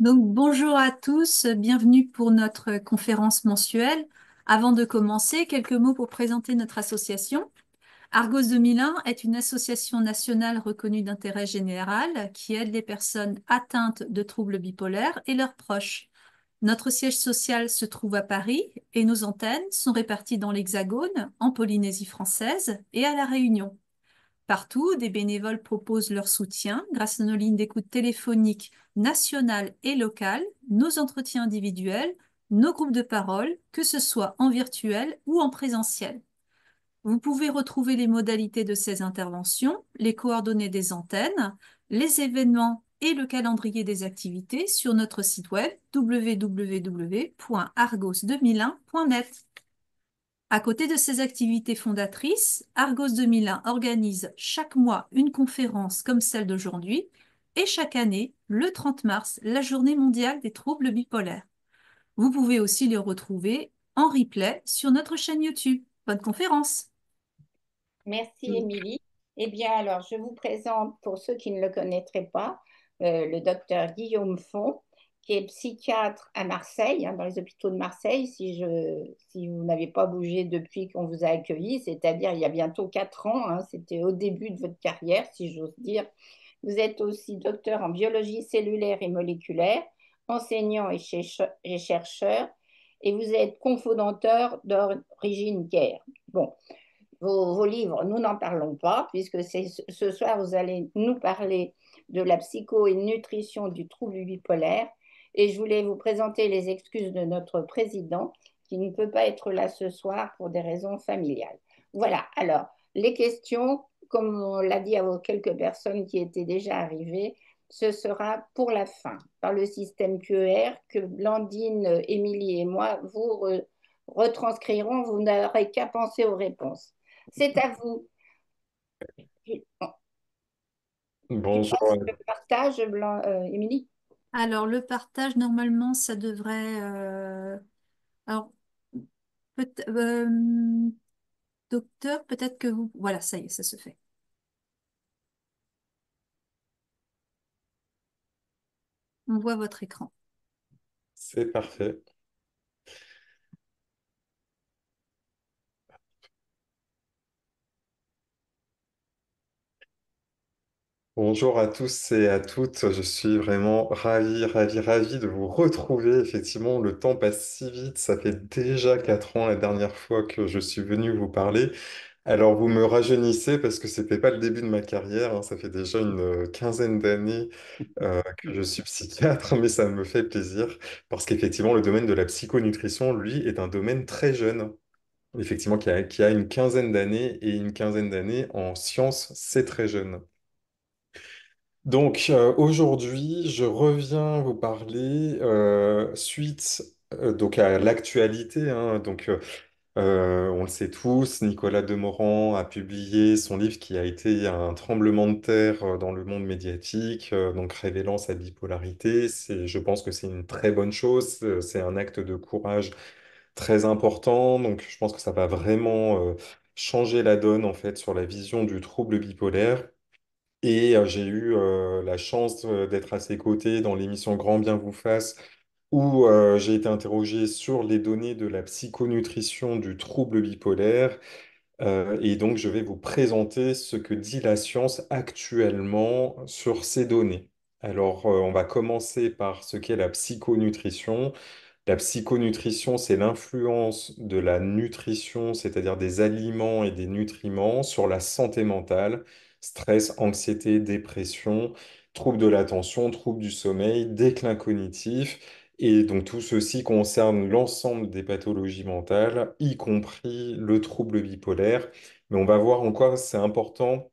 Donc, bonjour à tous, bienvenue pour notre conférence mensuelle. Avant de commencer, quelques mots pour présenter notre association. Argos 2001 est une association nationale reconnue d'intérêt général qui aide les personnes atteintes de troubles bipolaires et leurs proches. Notre siège social se trouve à Paris et nos antennes sont réparties dans l'Hexagone, en Polynésie française et à La Réunion. Partout, des bénévoles proposent leur soutien grâce à nos lignes d'écoute téléphoniques nationales et locales, nos entretiens individuels, nos groupes de parole, que ce soit en virtuel ou en présentiel. Vous pouvez retrouver les modalités de ces interventions, les coordonnées des antennes, les événements et le calendrier des activités sur notre site web www.argos2001.net. À côté de ses activités fondatrices, Argos 2001 organise chaque mois une conférence comme celle d'aujourd'hui et chaque année, le 30 mars, la journée mondiale des troubles bipolaires. Vous pouvez aussi les retrouver en replay sur notre chaîne YouTube. Bonne conférence! Merci, Émilie. Eh bien, alors, je vous présente, pour ceux qui ne le connaîtraient pas, le docteur Guillaume Font, qui est psychiatre à Marseille, hein, dans les hôpitaux de Marseille, si vous n'avez pas bougé depuis qu'on vous a accueilli, c'est-à-dire il y a bientôt 4 ans, hein, c'était au début de votre carrière, si j'ose dire. Vous êtes aussi docteur en biologie cellulaire et moléculaire, enseignant et chercheur, et vous êtes cofondateur d'Origine Care. Bon, vos livres, nous n'en parlons pas, puisque ce soir, vous allez nous parler de la psycho et nutrition du trouble bipolaire. Et je voulais vous présenter les excuses de notre président, qui ne peut pas être là ce soir pour des raisons familiales. Voilà, alors, les questions, comme on l'a dit à quelques personnes qui étaient déjà arrivées, ce sera pour la fin, par le système QR que Blandine, Émilie et moi vous retranscrirons. Vous n'aurez qu'à penser aux réponses. C'est à vous. Tu passes Bonjour. le partage, Émilie? Alors, le partage, normalement, ça devrait... alors, docteur, peut-être que vous... Voilà, ça y est, ça se fait. On voit votre écran. C'est parfait. Bonjour à tous et à toutes. Je suis vraiment ravi de vous retrouver. Effectivement, le temps passe si vite. Ça fait déjà 4 ans la dernière fois que je suis venu vous parler. Alors, vous me rajeunissez parce que c'était pas le début de ma carrière, hein. Ça fait déjà une quinzaine d'années que je suis psychiatre, mais ça me fait plaisir parce qu'effectivement, le domaine de la psychonutrition, lui, est un domaine très jeune. Effectivement, qui a une quinzaine d'années, et une quinzaine d'années en sciences, c'est très jeune. Donc aujourd'hui, je reviens vous parler suite donc à l'actualité, hein. On le sait tous, Nicolas Demorand a publié son livre qui a été un tremblement de terre dans le monde médiatique, donc révélant sa bipolarité. Je pense que c'est une très bonne chose, c'est un acte de courage très important. Donc, je pense que ça va vraiment changer la donne en fait sur la vision du trouble bipolaire. Et j'ai eu la chance d'être à ses côtés dans l'émission Grand Bien vous fasse, où j'ai été interrogé sur les données de la psychonutrition du trouble bipolaire. Et donc, je vais vous présenter ce que dit la science actuellement sur ces données. Alors, on va commencer par ce qu'est la psychonutrition. La psychonutrition, c'est l'influence de la nutrition, c'est-à-dire des aliments et des nutriments, sur la santé mentale, stress, anxiété, dépression, troubles de l'attention, troubles du sommeil, déclin cognitif. Et donc tout ceci concerne l'ensemble des pathologies mentales, y compris le trouble bipolaire. Mais on va voir en quoi c'est important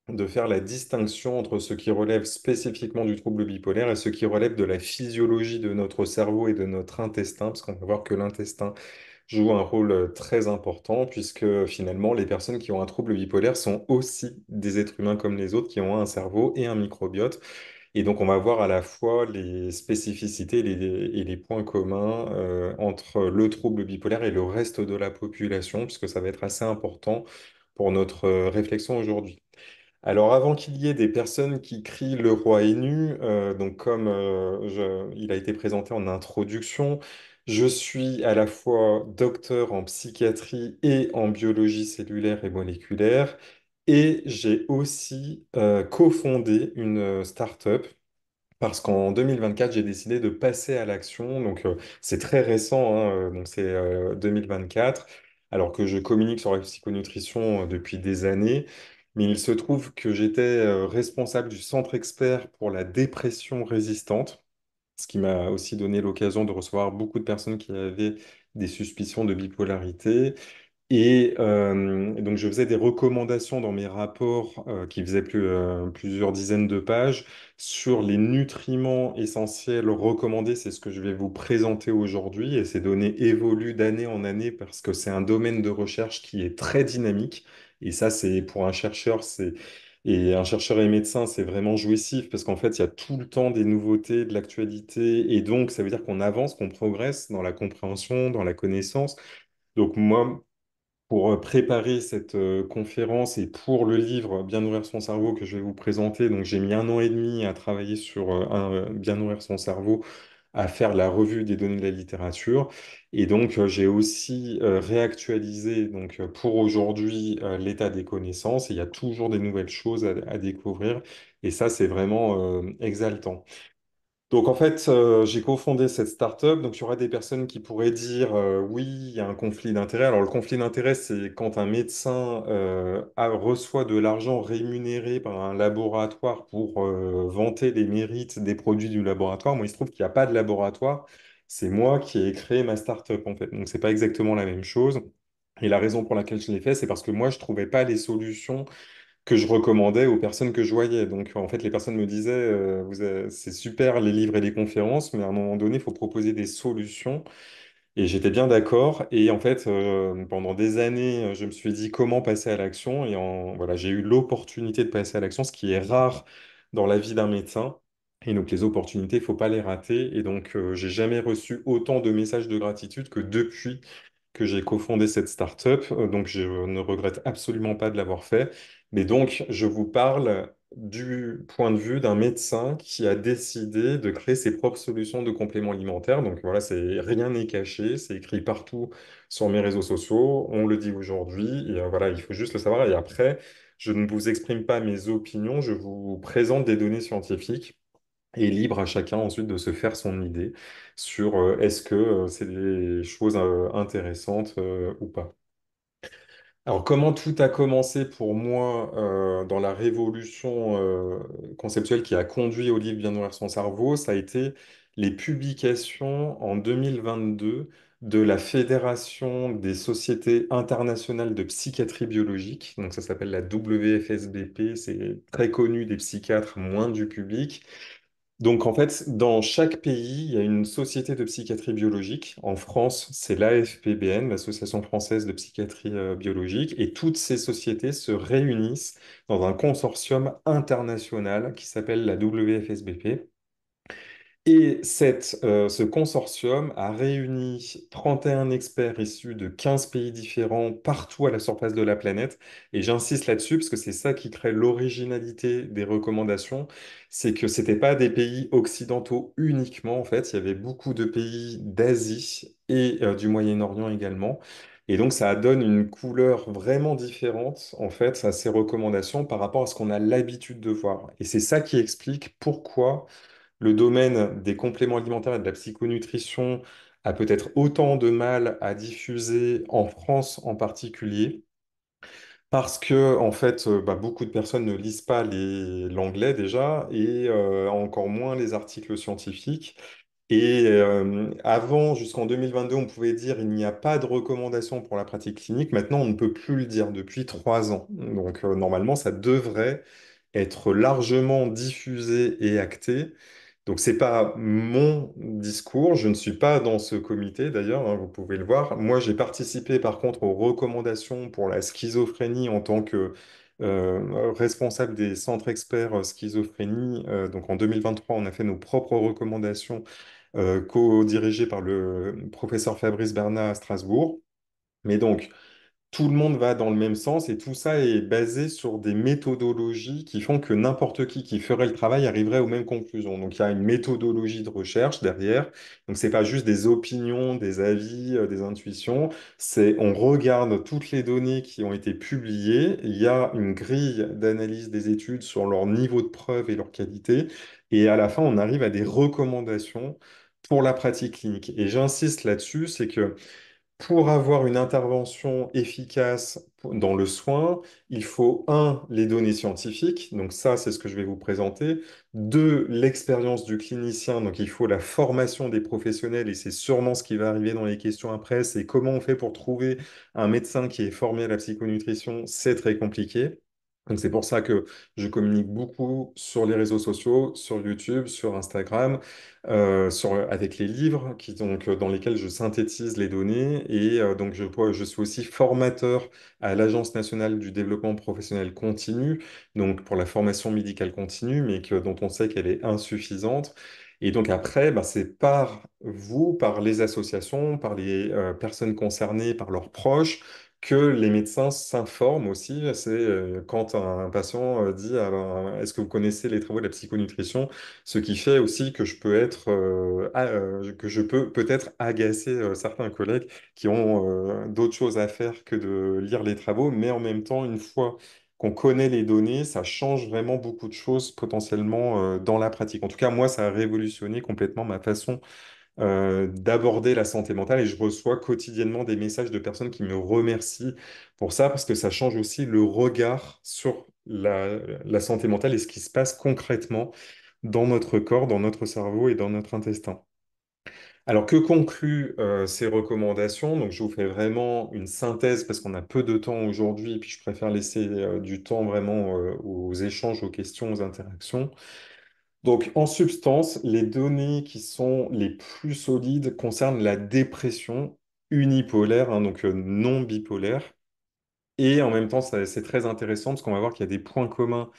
de faire la distinction entre ce qui relève spécifiquement du trouble bipolaire et ce qui relève de la physiologie de notre cerveau et de notre intestin, parce qu'on va voir que l'intestin joue un rôle très important, puisque finalement, les personnes qui ont un trouble bipolaire sont aussi des êtres humains comme les autres, qui ont un cerveau et un microbiote. Et donc, on va voir à la fois les spécificités et les points communs entre le trouble bipolaire et le reste de la population, puisque ça va être assez important pour notre réflexion aujourd'hui. Alors, avant qu'il y ait des personnes qui crient le roi est nu, donc comme il a été présenté en introduction, je suis à la fois docteur en psychiatrie et en biologie cellulaire et moléculaire, et j'ai aussi cofondé une start-up parce qu'en 2024, j'ai décidé de passer à l'action. Donc, c'est très récent, hein, donc c'est 2024, alors que je communique sur la psychonutrition depuis des années. Mais il se trouve que j'étais responsable du centre expert pour la dépression résistante, ce qui m'a aussi donné l'occasion de recevoir beaucoup de personnes qui avaient des suspicions de bipolarité. Et donc, je faisais des recommandations dans mes rapports qui faisaient plusieurs dizaines de pages sur les nutriments essentiels recommandés. C'est ce que je vais vous présenter aujourd'hui. Et ces données évoluent d'année en année parce que c'est un domaine de recherche qui est très dynamique. Et ça, c'est pour un chercheur, et un chercheur et médecin, c'est vraiment jouissif parce qu'en fait, il y a tout le temps des nouveautés, de l'actualité. Et donc, ça veut dire qu'on avance, qu'on progresse dans la compréhension, dans la connaissance. Donc moi, pour préparer cette conférence et pour le livre Bien nourrir son cerveau que je vais vous présenter, donc j'ai mis 1 an et demi à travailler sur Bien nourrir son cerveau, à faire la revue des données de la littérature. Et donc j'ai aussi réactualisé pour aujourd'hui l'état des connaissances. Et il y a toujours des nouvelles choses à découvrir. Et ça, c'est vraiment exaltant. Donc en fait, j'ai cofondé cette startup. Donc il y aura des personnes qui pourraient dire oui, il y a un conflit d'intérêts. Alors le conflit d'intérêts, c'est quand un médecin reçoit de l'argent rémunéré par un laboratoire pour vanter les mérites des produits du laboratoire. Moi, il se trouve qu'il n'y a pas de laboratoire. C'est moi qui ai créé ma startup en fait. Donc c'est pas exactement la même chose. Et la raison pour laquelle je l'ai fait, c'est parce que moi, je trouvais pas les solutions que je recommandais aux personnes que je voyais. Donc, en fait, les personnes me disaient, c'est super les livres et les conférences, mais à un moment donné, il faut proposer des solutions. Et j'étais bien d'accord. Et en fait, pendant des années, je me suis dit comment passer à l'action. Voilà, j'ai eu l'opportunité de passer à l'action, ce qui est rare dans la vie d'un médecin. Et donc, les opportunités, il ne faut pas les rater. Et donc, j'ai jamais reçu autant de messages de gratitude que depuis que j'ai cofondé cette startup. Donc, je ne regrette absolument pas de l'avoir fait. Mais donc, je vous parle du point de vue d'un médecin qui a décidé de créer ses propres solutions de compléments alimentaires. Donc voilà, rien n'est caché, c'est écrit partout sur mes réseaux sociaux. On le dit aujourd'hui. Et voilà, il faut juste le savoir. Et après, je ne vous exprime pas mes opinions, je vous présente des données scientifiques. Et libre à chacun ensuite de se faire son idée sur est-ce que c'est des choses intéressantes ou pas. Alors, comment tout a commencé pour moi dans la révolution conceptuelle qui a conduit au livre Bien nourrir son cerveau, ça a été les publications en 2022 de la Fédération des sociétés internationales de psychiatrie biologique. Donc, ça s'appelle la WFSBP, c'est très connu des psychiatres, moins du public. Donc, en fait, dans chaque pays, il y a une société de psychiatrie biologique. En France, c'est l'AFPBN, l'Association française de psychiatrie biologique, et toutes ces sociétés se réunissent dans un consortium international qui s'appelle la WFSBP. Et ce consortium a réuni 31 experts issus de 15 pays différents partout à la surface de la planète. Et j'insiste là-dessus parce que c'est ça qui crée l'originalité des recommandations. C'est que ce n'étaient pas des pays occidentaux uniquement, en fait. Il y avait beaucoup de pays d'Asie et du Moyen-Orient également. Et donc, ça donne une couleur vraiment différente, en fait, à ces recommandations par rapport à ce qu'on a l'habitude de voir. Et c'est ça qui explique pourquoi le domaine des compléments alimentaires et de la psychonutrition a peut-être autant de mal à diffuser en France en particulier, parce que en fait, beaucoup de personnes ne lisent pas l'anglais déjà, et encore moins les articles scientifiques. Et avant, jusqu'en 2022, on pouvait dire il n'y a pas de recommandation pour la pratique clinique. Maintenant, on ne peut plus le dire depuis 3 ans. Donc, normalement, ça devrait être largement diffusé et acté. Donc, c'est pas mon discours. Je ne suis pas dans ce comité, d'ailleurs, hein, vous pouvez le voir. Moi, j'ai participé, par contre, aux recommandations pour la schizophrénie en tant que responsable des centres experts schizophrénie. Donc, en 2023, on a fait nos propres recommandations co-dirigé par le professeur Fabrice Bernat à Strasbourg. Mais donc, tout le monde va dans le même sens et tout ça est basé sur des méthodologies qui font que n'importe qui ferait le travail arriverait aux mêmes conclusions. Donc il y a une méthodologie de recherche derrière. Donc c'est pas juste des opinions, des avis, des intuitions. C'est on regarde toutes les données qui ont été publiées. Il y a une grille d'analyse des études sur leur niveau de preuve et leur qualité. Et à la fin, on arrive à des recommandations pour la pratique clinique. Et j'insiste là-dessus, c'est que pour avoir une intervention efficace dans le soin, il faut, un, les données scientifiques, donc ça, c'est ce que je vais vous présenter. Deux, l'expérience du clinicien, donc il faut la formation des professionnels, et c'est sûrement ce qui va arriver dans les questions après, c'est comment on fait pour trouver un médecin qui est formé à la psychonutrition, c'est très compliqué. Donc c'est pour ça que je communique beaucoup sur les réseaux sociaux, sur YouTube, sur Instagram, avec les livres dans lesquels je synthétise les données. Et donc, je suis aussi formateur à l'Agence nationale du développement professionnel continu, donc pour la formation médicale continue, dont on sait qu'elle est insuffisante. Et donc après, bah, c'est par vous, par les associations, par les personnes concernées, par leurs proches, que les médecins s'informent aussi. C'est quand un patient dit ah ben, est-ce que vous connaissez les travaux de la psychonutrition? Ce qui fait aussi que que je peux peut-être agacer certains collègues qui ont d'autres choses à faire que de lire les travaux, mais en même temps, une fois qu'on connaît les données, ça change vraiment beaucoup de choses potentiellement dans la pratique. En tout cas, moi, ça a révolutionné complètement ma façon d'aborder la santé mentale et je reçois quotidiennement des messages de personnes qui me remercient pour ça parce que ça change aussi le regard sur la santé mentale et ce qui se passe concrètement dans notre corps, dans notre cerveau et dans notre intestin. Alors, que concluent ces recommandations? Donc, je vous fais vraiment une synthèse parce qu'on a peu de temps aujourd'hui et puis je préfère laisser du temps vraiment aux échanges, aux questions, aux interactions. Donc, en substance, les données qui sont les plus solides concernent la dépression unipolaire, hein, donc non bipolaire. Et en même temps, c'est très intéressant parce qu'on va voir qu'il y a des points communs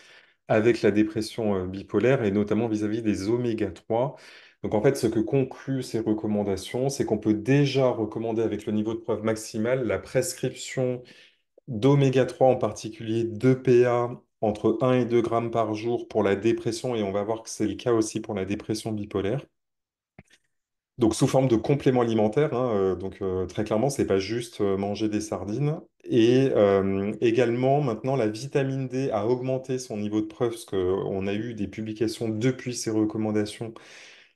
avec la dépression bipolaire et notamment vis-à-vis des oméga 3. Donc en fait, ce que concluent ces recommandations, c'est qu'on peut déjà recommander avec le niveau de preuve maximal la prescription d'oméga 3, en particulier d'EPA entre 1 et 2 grammes par jour pour la dépression et on va voir que c'est le cas aussi pour la dépression bipolaire. Donc sous forme de complément alimentaire, hein, très clairement, c'est pas juste manger des sardines. Et également, maintenant, la vitamine D a augmenté son niveau de preuve, parce qu'on a eu des publications depuis ces recommandations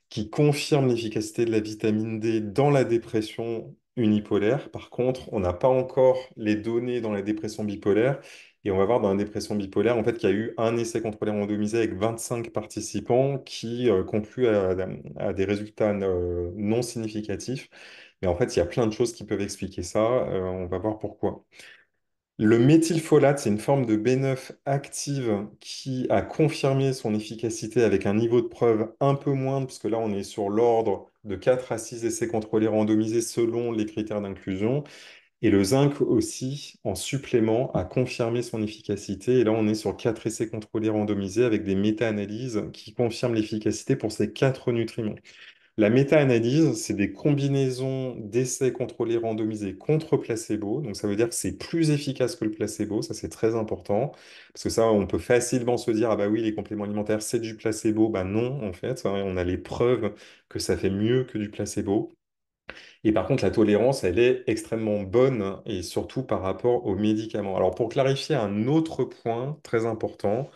qui confirment l'efficacité de la vitamine D dans la dépression unipolaire. Par contre, on n'a pas encore les données dans la dépression bipolaire. Et on va voir dans la dépression bipolaire, en fait, qu'il y a eu un essai contrôlé randomisé avec 25 participants qui conclut à des résultats non significatifs. Mais en fait, il y a plein de choses qui peuvent expliquer ça. On va voir pourquoi. Le méthylfolate, c'est une forme de B9 active qui a confirmé son efficacité avec un niveau de preuve un peu moindre, puisque là, on est sur l'ordre de 4 à 6 essais contrôlés randomisés selon les critères d'inclusion. Et le zinc aussi, en supplément, a confirmé son efficacité. Et là, on est sur 4 essais contrôlés randomisés avec des méta-analyses qui confirment l'efficacité pour ces 4 nutriments. La méta-analyse, c'est des combinaisons d'essais contrôlés randomisés contre placebo. Donc, ça veut dire que c'est plus efficace que le placebo. Ça, c'est très important. Parce que ça, on peut facilement se dire, ah bah oui, les compléments alimentaires, c'est du placebo. Bah non, en fait, hein, on a les preuves que ça fait mieux que du placebo. Et par contre, la tolérance, elle est extrêmement bonne et surtout par rapport aux médicaments. Alors, pour clarifier un autre point très important,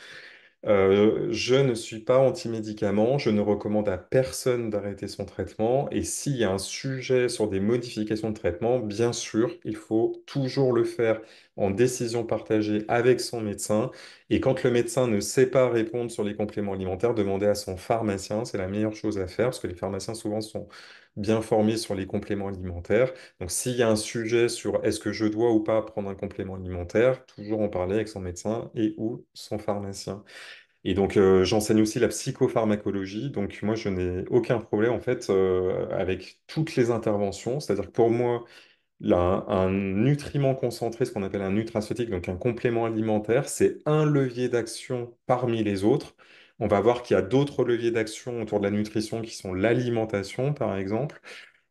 je ne suis pas anti-médicament, je ne recommande à personne d'arrêter son traitement. Et s'il y a un sujet sur des modifications de traitement, bien sûr, il faut toujours le faire en décision partagée avec son médecin. Et quand le médecin ne sait pas répondre sur les compléments alimentaires, demander à son pharmacien, c'est la meilleure chose à faire parce que les pharmaciens souvent sont bien formés sur les compléments alimentaires. Donc s'il y a un sujet sur est-ce que je dois ou pas prendre un complément alimentaire, toujours en parler avec son médecin et ou son pharmacien. Et donc, j'enseigne aussi la psychopharmacologie. Donc, moi, je n'ai aucun problème, en fait, avec toutes les interventions. C'est-à-dire que pour moi, là, un nutriment concentré, ce qu'on appelle un nutraceutique, donc un complément alimentaire, c'est un levier d'action parmi les autres. On va voir qu'il y a d'autres leviers d'action autour de la nutrition qui sont l'alimentation, par exemple.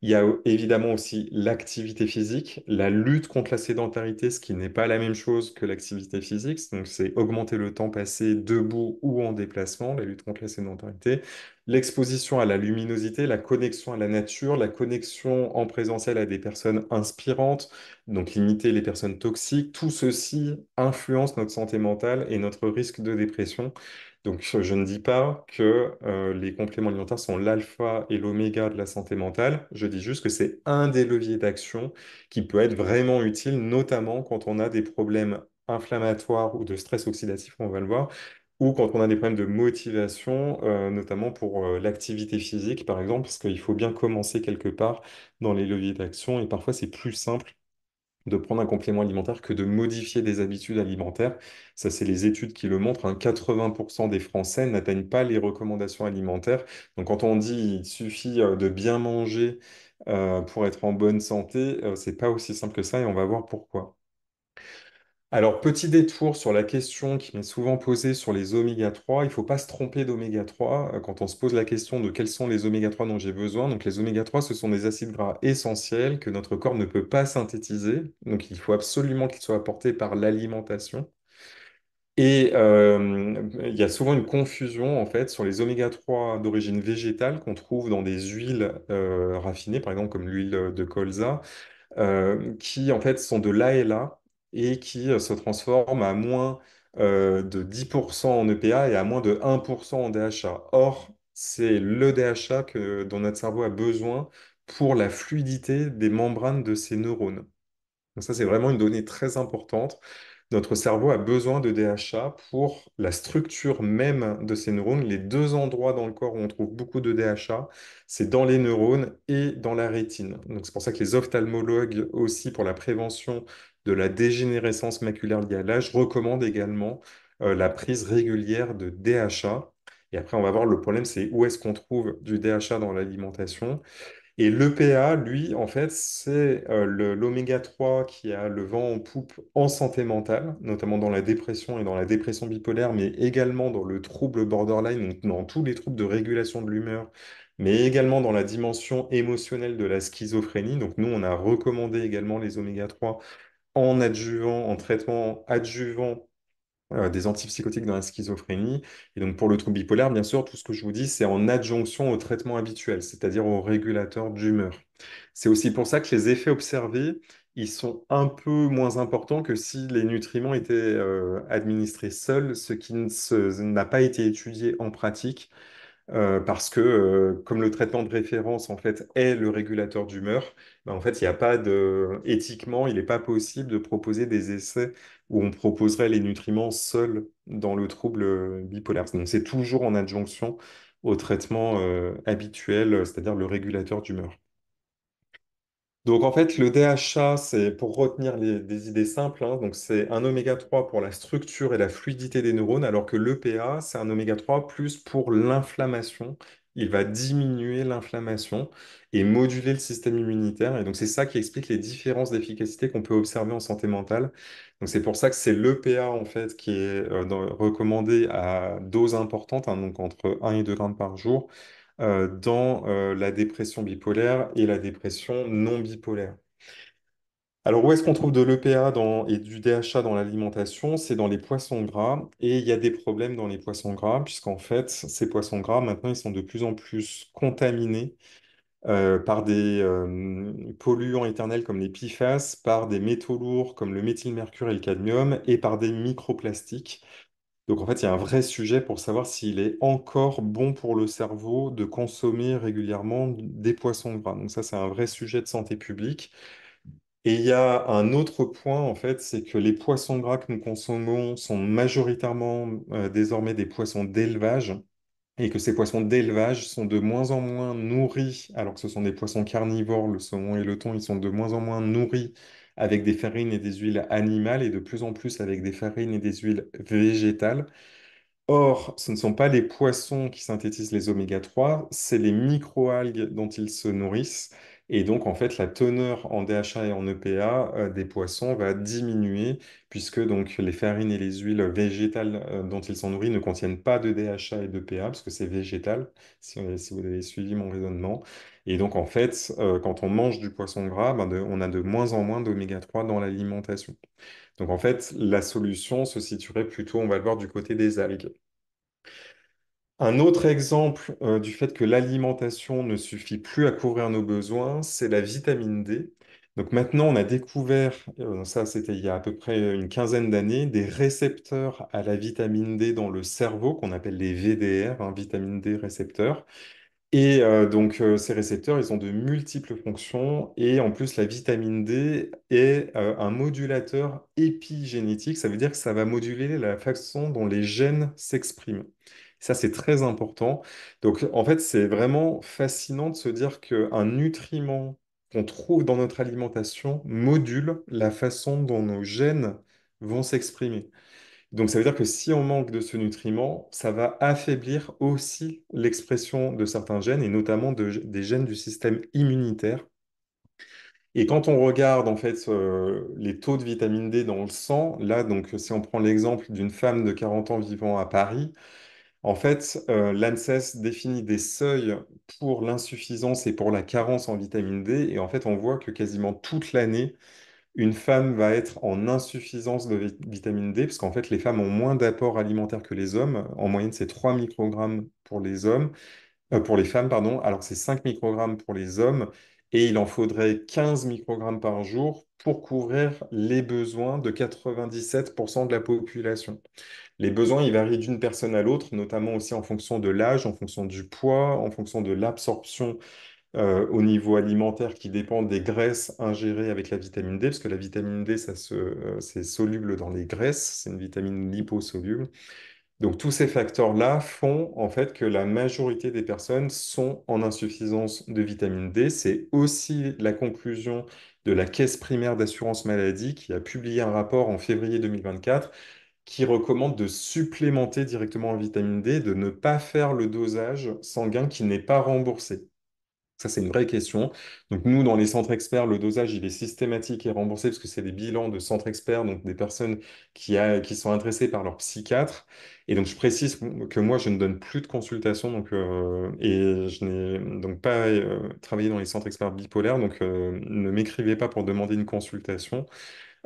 Il y a évidemment aussi l'activité physique, la lutte contre la sédentarité, ce qui n'est pas la même chose que l'activité physique. Donc, c'est augmenter le temps passé debout ou en déplacement, la lutte contre la sédentarité. L'exposition à la luminosité, la connexion à la nature, la connexion en présentiel à des personnes inspirantes, donc limiter les personnes toxiques. Tout ceci influence notre santé mentale et notre risque de dépression. Donc, je ne dis pas que les compléments alimentaires sont l'alpha et l'oméga de la santé mentale. Je dis juste que c'est un des leviers d'action qui peut être vraiment utile, notamment quand on a des problèmes inflammatoires ou de stress oxydatif, on va le voir, ou quand on a des problèmes de motivation, notamment pour l'activité physique, par exemple, parce qu'il faut bien commencer quelque part dans les leviers d'action, et parfois c'est plus simple de prendre un complément alimentaire que de modifier des habitudes alimentaires. Ça, c'est les études qui le montrent, hein. 80% des Français n'atteignent pas les recommandations alimentaires. Donc, quand on dit il suffit de bien manger pour être en bonne santé, c'est pas aussi simple que ça et on va voir pourquoi. Alors, petit détour sur la question qui m'est souvent posée sur les oméga 3. Il ne faut pas se tromper d'oméga 3 quand on se pose la question de quels sont les oméga 3 dont j'ai besoin. Donc, les oméga 3, ce sont des acides gras essentiels que notre corps ne peut pas synthétiser. Donc, il faut absolument qu'ils soient apportés par l'alimentation. Et il y a souvent une confusion en fait sur les oméga 3 d'origine végétale qu'on trouve dans des huiles raffinées, par exemple comme l'huile de colza qui en fait sont de l'ALA et qui se transforment à moins de 10% en EPA et à moins de 1% en DHA. Or, c'est le DHA dont notre cerveau a besoin pour la fluidité des membranes de ses neurones. Donc ça, c'est vraiment une donnée très importante. Notre cerveau a besoin de DHA pour la structure même de ces neurones. Les deux endroits dans le corps où on trouve beaucoup de DHA, c'est dans les neurones et dans la rétine. Donc c'est pour ça que les ophtalmologues aussi, pour la prévention de la dégénérescence maculaire liée à l'âge, recommandent également la prise régulière de DHA. Et après, on va voir le problème, c'est où est-ce qu'on trouve du DHA dans l'alimentation. Et l'EPA, lui, en fait, c'est l'oméga 3 qui a le vent en poupe en santé mentale, notamment dans la dépression et dans la dépression bipolaire, mais également dans le trouble borderline, donc dans tous les troubles de régulation de l'humeur, mais également dans la dimension émotionnelle de la schizophrénie. Donc nous, on a recommandé également les oméga 3 en adjuvant, en traitement adjuvant des antipsychotiques dans la schizophrénie. Et donc pour le trouble bipolaire, bien sûr, tout ce que je vous dis, c'est en adjonction au traitement habituel, c'est-à-dire au régulateur d'humeur. C'est aussi pour ça que les effets observés, ils sont un peu moins importants que si les nutriments étaient administrés seuls, ce qui n'a pas été étudié en pratique parce que comme le traitement de référence en fait est le régulateur d'humeur, ben, en fait il n'y a pas de éthiquement il n'est pas possible de proposer des essais où on proposerait les nutriments seuls dans le trouble bipolaire. Donc c'est toujours en adjonction au traitement habituel, c'est-à-dire le régulateur d'humeur. Donc en fait, le DHA, c'est pour retenir des idées simples, hein, donc c'est un oméga 3 pour la structure et la fluidité des neurones, alors que l'EPA, c'est un oméga 3 plus pour l'inflammation. Il va diminuer l'inflammation et moduler le système immunitaire. Et donc c'est ça qui explique les différences d'efficacité qu'on peut observer en santé mentale. Donc c'est pour ça que c'est l'EPA en fait qui est recommandé à dose importante, hein, donc entre 1 et 2 grammes par jour dans la dépression bipolaire et la dépression non bipolaire. Alors, où est-ce qu'on trouve de l'EPA et du DHA dans l'alimentation? C'est dans les poissons gras. Et il y a des problèmes dans les poissons gras, puisqu'en fait, ces poissons gras, maintenant, ils sont de plus en plus contaminés par des polluants éternels comme les PFAS, par des métaux lourds comme le méthylmercure et le cadmium, et par des microplastiques. Donc en fait, il y a un vrai sujet pour savoir s'il est encore bon pour le cerveau de consommer régulièrement des poissons gras. Donc ça, c'est un vrai sujet de santé publique. Et il y a un autre point, en fait, c'est que les poissons gras que nous consommons sont majoritairement désormais des poissons d'élevage et que ces poissons d'élevage sont de moins en moins nourris, alors que ce sont des poissons carnivores, le saumon et le thon, ils sont de moins en moins nourris avec des farines et des huiles animales et de plus en plus avec des farines et des huiles végétales. Or, ce ne sont pas les poissons qui synthétisent les oméga 3, c'est les microalgues dont ils se nourrissent Et donc, en fait, la teneur en DHA et en EPA des poissons va diminuer puisque donc les farines et les huiles végétales dont ils sont nourris ne contiennent pas de DHA et d'EPA parce que c'est végétal, si vous avez suivi mon raisonnement. Et donc, en fait, quand on mange du poisson gras, ben, on a de moins en moins d'oméga 3 dans l'alimentation. Donc, en fait, la solution se situerait plutôt, on va le voir, du côté des algues. Un autre exemple du fait que l'alimentation ne suffit plus à couvrir nos besoins, c'est la vitamine D. Donc maintenant, on a découvert, ça c'était il y a à peu près une quinzaine d'années, des récepteurs à la vitamine D dans le cerveau qu'on appelle les VDR, hein, vitamine D récepteurs. Et donc ces récepteurs, ils ont de multiples fonctions et en plus la vitamine D est un modulateur épigénétique, ça veut dire que ça va moduler la façon dont les gènes s'expriment. Ça, c'est très important. Donc en fait, c'est vraiment fascinant de se dire qu'un nutriment qu'on trouve dans notre alimentation module la façon dont nos gènes vont s'exprimer. Donc, ça veut dire que si on manque de ce nutriment, ça va affaiblir aussi l'expression de certains gènes, et notamment des gènes du système immunitaire. Et quand on regarde en fait les taux de vitamine D dans le sang, là, donc si on prend l'exemple d'une femme de 40 ans vivant à Paris, en fait, l'ANSES définit des seuils pour l'insuffisance et pour la carence en vitamine D, et en fait, on voit que quasiment toute l'année, une femme va être en insuffisance de vitamine D, parce qu'en fait, les femmes ont moins d'apport alimentaire que les hommes. En moyenne, c'est 3 microgrammes pour les hommes, pour les femmes, pardon, alors que c'est 5 microgrammes pour les hommes. Et il en faudrait 15 microgrammes par jour pour couvrir les besoins de 97% de la population. Les besoins, ils varient d'une personne à l'autre, notamment aussi en fonction de l'âge, en fonction du poids, en fonction de l'absorption au niveau alimentaire qui dépend des graisses ingérées avec la vitamine D, parce que la vitamine D, c'est soluble dans les graisses, c'est une vitamine liposoluble. Donc tous ces facteurs-là font en fait que la majorité des personnes sont en insuffisance de vitamine D. C'est aussi la conclusion de la Caisse primaire d'assurance maladie qui a publié un rapport en février 2024 qui recommande de supplémenter directement en vitamine D, de ne pas faire le dosage sanguin qui n'est pas remboursé. Ça, c'est une vraie question. Donc, nous, dans les centres experts, le dosage, il est systématique et remboursé parce que c'est des bilans de centres experts, donc des personnes qui sont intéressées par leur psychiatre. Et donc, je précise que moi, je ne donne plus de consultation et je n'ai donc pas travaillé dans les centres experts bipolaires. Donc, ne m'écrivez pas pour demander une consultation.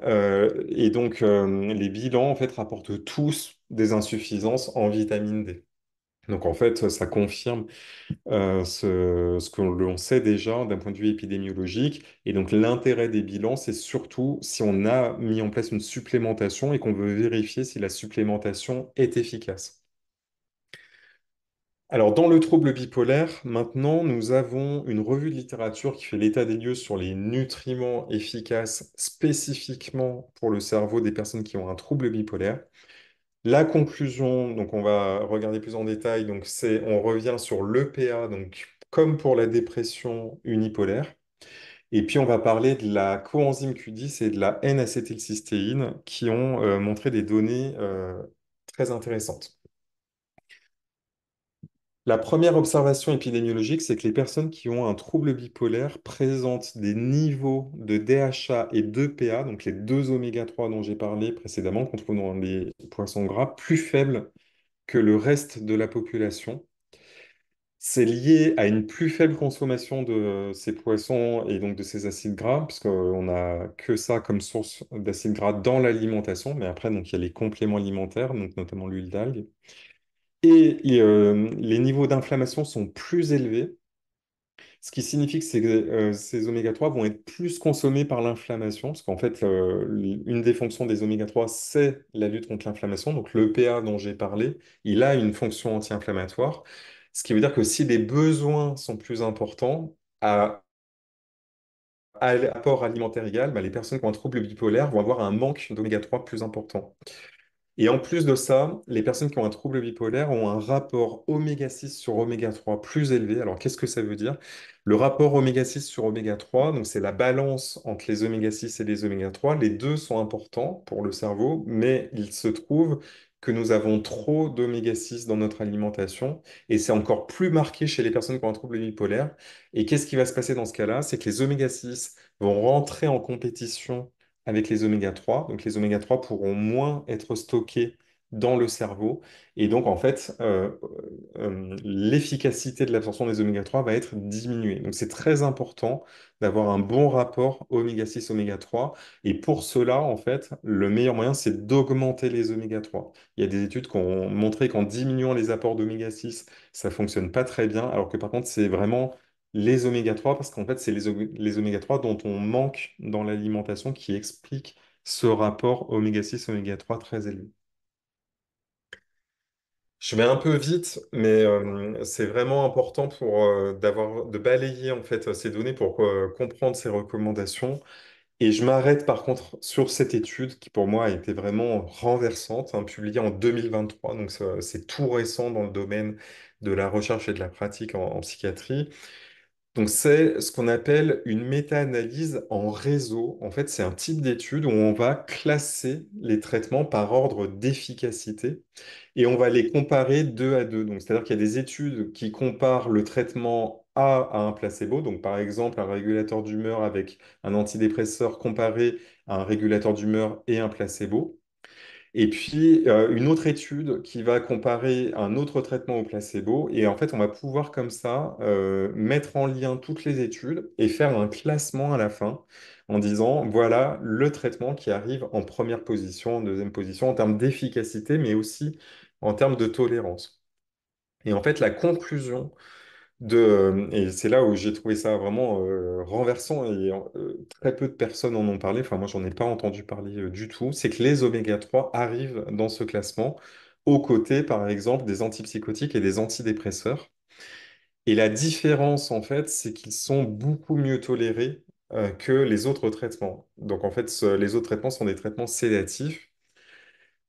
Et donc, les bilans, en fait, rapportent tous des insuffisances en vitamine D. Donc, en fait, ça confirme ce que l'on sait déjà d'un point de vue épidémiologique. Et donc l'intérêt des bilans, c'est surtout si on a mis en place une supplémentation et qu'on veut vérifier si la supplémentation est efficace. Alors dans le trouble bipolaire, maintenant, nous avons une revue de littérature qui fait l'état des lieux sur les nutriments efficaces spécifiquement pour le cerveau des personnes qui ont un trouble bipolaire. La conclusion, donc on va regarder plus en détail, donc c'est on revient sur l'EPA, donc comme pour la dépression unipolaire. Et puis on va parler de la coenzyme Q10 et de la N-acétylcystéine qui ont montré des données très intéressantes. La première observation épidémiologique, c'est que les personnes qui ont un trouble bipolaire présentent des niveaux de DHA et d'EPA, donc les deux oméga 3 dont j'ai parlé précédemment, qu'on trouve dans les poissons gras, plus faibles que le reste de la population. C'est lié à une plus faible consommation de ces poissons et donc de ces acides gras, puisqu'on n'a que ça comme source d'acides gras dans l'alimentation, mais après, donc, il y a les compléments alimentaires, donc notamment l'huile d'algue. Et les niveaux d'inflammation sont plus élevés, ce qui signifie que ces oméga 3 vont être plus consommés par l'inflammation, parce qu'en fait, une des fonctions des oméga 3, c'est la lutte contre l'inflammation. Donc le l'EPA dont j'ai parlé, il a une fonction anti-inflammatoire, ce qui veut dire que si les besoins sont plus importants, à l'apport alimentaire égal, bah, les personnes qui ont un trouble bipolaire vont avoir un manque d'oméga 3 plus important. Et en plus de ça, les personnes qui ont un trouble bipolaire ont un rapport oméga 6 sur oméga 3 plus élevé. Alors, qu'est-ce que ça veut dire? Le rapport oméga 6 sur oméga 3, donc c'est la balance entre les oméga 6 et les oméga 3. Les deux sont importants pour le cerveau, mais il se trouve que nous avons trop d'oméga 6 dans notre alimentation, et c'est encore plus marqué chez les personnes qui ont un trouble bipolaire. Et qu'est-ce qui va se passer dans ce cas-là? C'est que les oméga 6 vont rentrer en compétition avec les oméga 3. Donc les oméga 3 pourront moins être stockés dans le cerveau. Et donc, en fait, l'efficacité de l'absorption des oméga 3 va être diminuée. Donc, c'est très important d'avoir un bon rapport oméga 6, oméga 3. Et pour cela, en fait, le meilleur moyen, c'est d'augmenter les oméga 3. Il y a des études qui ont montré qu'en diminuant les apports d'oméga 6, ça fonctionne pas très bien, alors que par contre, c'est vraiment les oméga 3, parce qu'en fait, c'est les oméga 3 dont on manque dans l'alimentation qui expliquent ce rapport oméga 6, oméga 3 très élevé. Je vais un peu vite, mais c'est vraiment important pour de balayer en fait ces données pour comprendre ces recommandations. Et je m'arrête par contre sur cette étude qui pour moi a été vraiment renversante, hein, publiée en 2023. Donc c'est tout récent dans le domaine de la recherche et de la pratique en psychiatrie. Donc, c'est ce qu'on appelle une méta-analyse en réseau. En fait, c'est un type d'étude où on va classer les traitements par ordre d'efficacité et on va les comparer deux à deux. Donc, c'est-à-dire qu'il y a des études qui comparent le traitement A à un placebo. Donc, par exemple, un régulateur d'humeur avec un antidépresseur comparé à un régulateur d'humeur et un placebo. Et puis, une autre étude qui va comparer un autre traitement au placebo. Et en fait, on va pouvoir comme ça mettre en lien toutes les études et faire un classement à la fin en disant, voilà le traitement qui arrive en première position, en deuxième position, en termes d'efficacité, mais aussi en termes de tolérance. Et en fait, la conclusion et c'est là où j'ai trouvé ça vraiment renversant et très peu de personnes en ont parlé. Enfin, moi, j'en ai pas entendu parler du tout. C'est que les oméga 3 arrivent dans ce classement aux côtés, par exemple, des antipsychotiques et des antidépresseurs. Et la différence, en fait, c'est qu'ils sont beaucoup mieux tolérés que les autres traitements. Donc, en fait, les autres traitements sont des traitements sédatifs.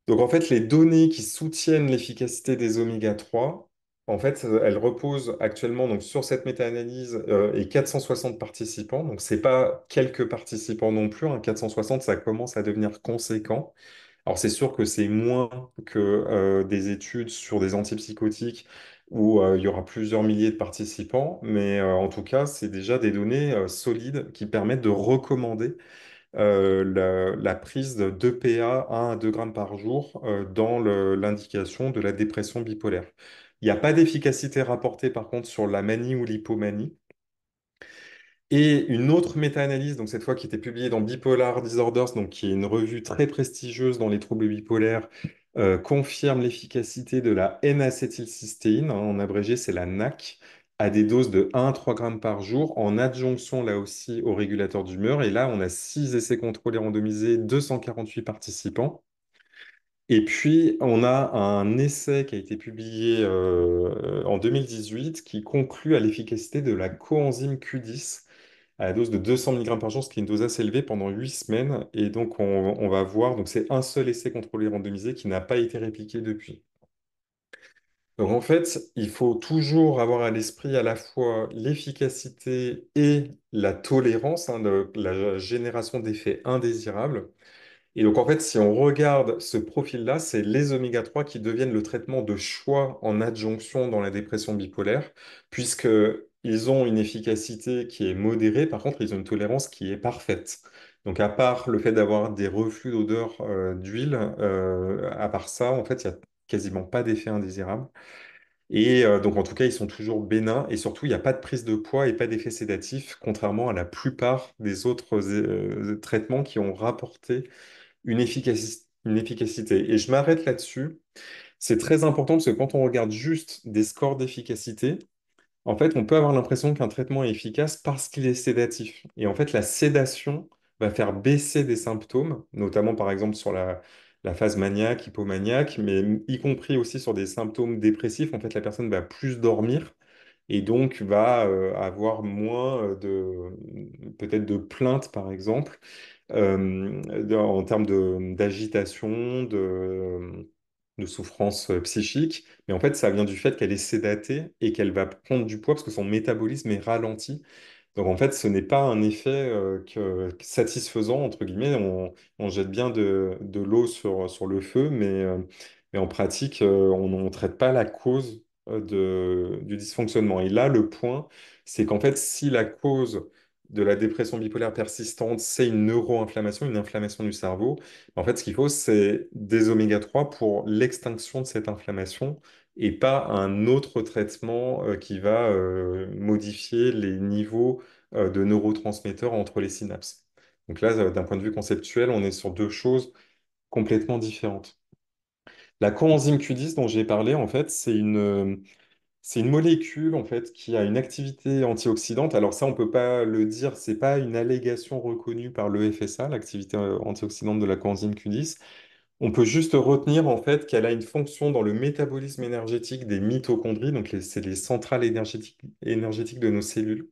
Donc en fait, les données qui soutiennent l'efficacité des oméga 3, en fait, elles reposent actuellement donc, sur cette méta-analyse et 460 participants. Donc c'est pas quelques participants non plus, hein. 460, ça commence à devenir conséquent. Alors c'est sûr que c'est moins que des études sur des antipsychotiques où il y aura plusieurs milliers de participants, mais en tout cas, c'est déjà des données solides qui permettent de recommander la prise de 2 PA 1 à 2 grammes par jour dans l'indication de la dépression bipolaire. Il n'y a pas d'efficacité rapportée par contre sur la manie ou l'hypomanie. Et une autre méta-analyse, donc cette fois qui était publiée dans Bipolar Disorders, donc qui est une revue très prestigieuse dans les troubles bipolaires, confirme l'efficacité de la N-acétylcystéine, hein, en abrégé c'est la NAC, à des doses de 1 à 3 grammes par jour, en adjonction là aussi au régulateur d'humeur. Et là, on a 6 essais contrôlés randomisés, 248 participants. Et puis, on a un essai qui a été publié en 2018 qui conclut à l'efficacité de la coenzyme Q10 à la dose de 200 mg par jour, ce qui est une dose assez élevée pendant 8 semaines. Et donc, on va voir, donc c'est un seul essai contrôlé randomisé qui n'a pas été répliqué depuis. Donc, en fait, il faut toujours avoir à l'esprit à la fois l'efficacité et la tolérance, hein, la génération d'effets indésirables. Et donc, en fait, si on regarde ce profil-là, c'est les oméga 3 qui deviennent le traitement de choix en adjonction dans la dépression bipolaire, puisqu'ils ont une efficacité qui est modérée, par contre, ils ont une tolérance qui est parfaite. Donc, à part le fait d'avoir des reflux d'odeur d'huile, à part ça, en fait, il n'y a quasiment pas d'effet indésirable. Et donc, en tout cas, ils sont toujours bénins et surtout, il n'y a pas de prise de poids et pas d'effet sédatif, contrairement à la plupart des autres traitements qui ont rapporté une efficacité. Et je m'arrête là-dessus. C'est très important parce que quand on regarde juste des scores d'efficacité, en fait, on peut avoir l'impression qu'un traitement est efficace parce qu'il est sédatif. Et en fait, la sédation va faire baisser des symptômes, notamment par exemple sur la phase maniaque, hypomaniaque, mais y compris aussi sur des symptômes dépressifs. En fait, la personne va plus dormir et donc va avoir moins peut-être de plaintes, par exemple, en termes d'agitation, de souffrance psychique. Mais en fait, ça vient du fait qu'elle est sédatée et qu'elle va prendre du poids parce que son métabolisme est ralenti. Donc en fait, ce n'est pas un effet satisfaisant, entre guillemets. On jette bien de l'eau sur le feu, mais mais en pratique, on ne traite pas la cause du dysfonctionnement. Et là, le point, c'est qu'en fait, si la cause de la dépression bipolaire persistante, c'est une neuroinflammation, une inflammation du cerveau, en fait, ce qu'il faut, c'est des oméga 3 pour l'extinction de cette inflammation et pas un autre traitement qui va modifier les niveaux de neurotransmetteurs entre les synapses. Donc là, d'un point de vue conceptuel, on est sur deux choses complètement différentes. La coenzyme Q10 dont j'ai parlé, en fait, c'est une molécule en fait qui a une activité antioxydante. Alors ça, on peut pas le dire, c'est pas une allégation reconnue par le FSA, l'activité antioxydante de la coenzyme Q10. On peut juste retenir en fait qu'elle a une fonction dans le métabolisme énergétique des mitochondries, donc c'est les centrales énergétiques de nos cellules.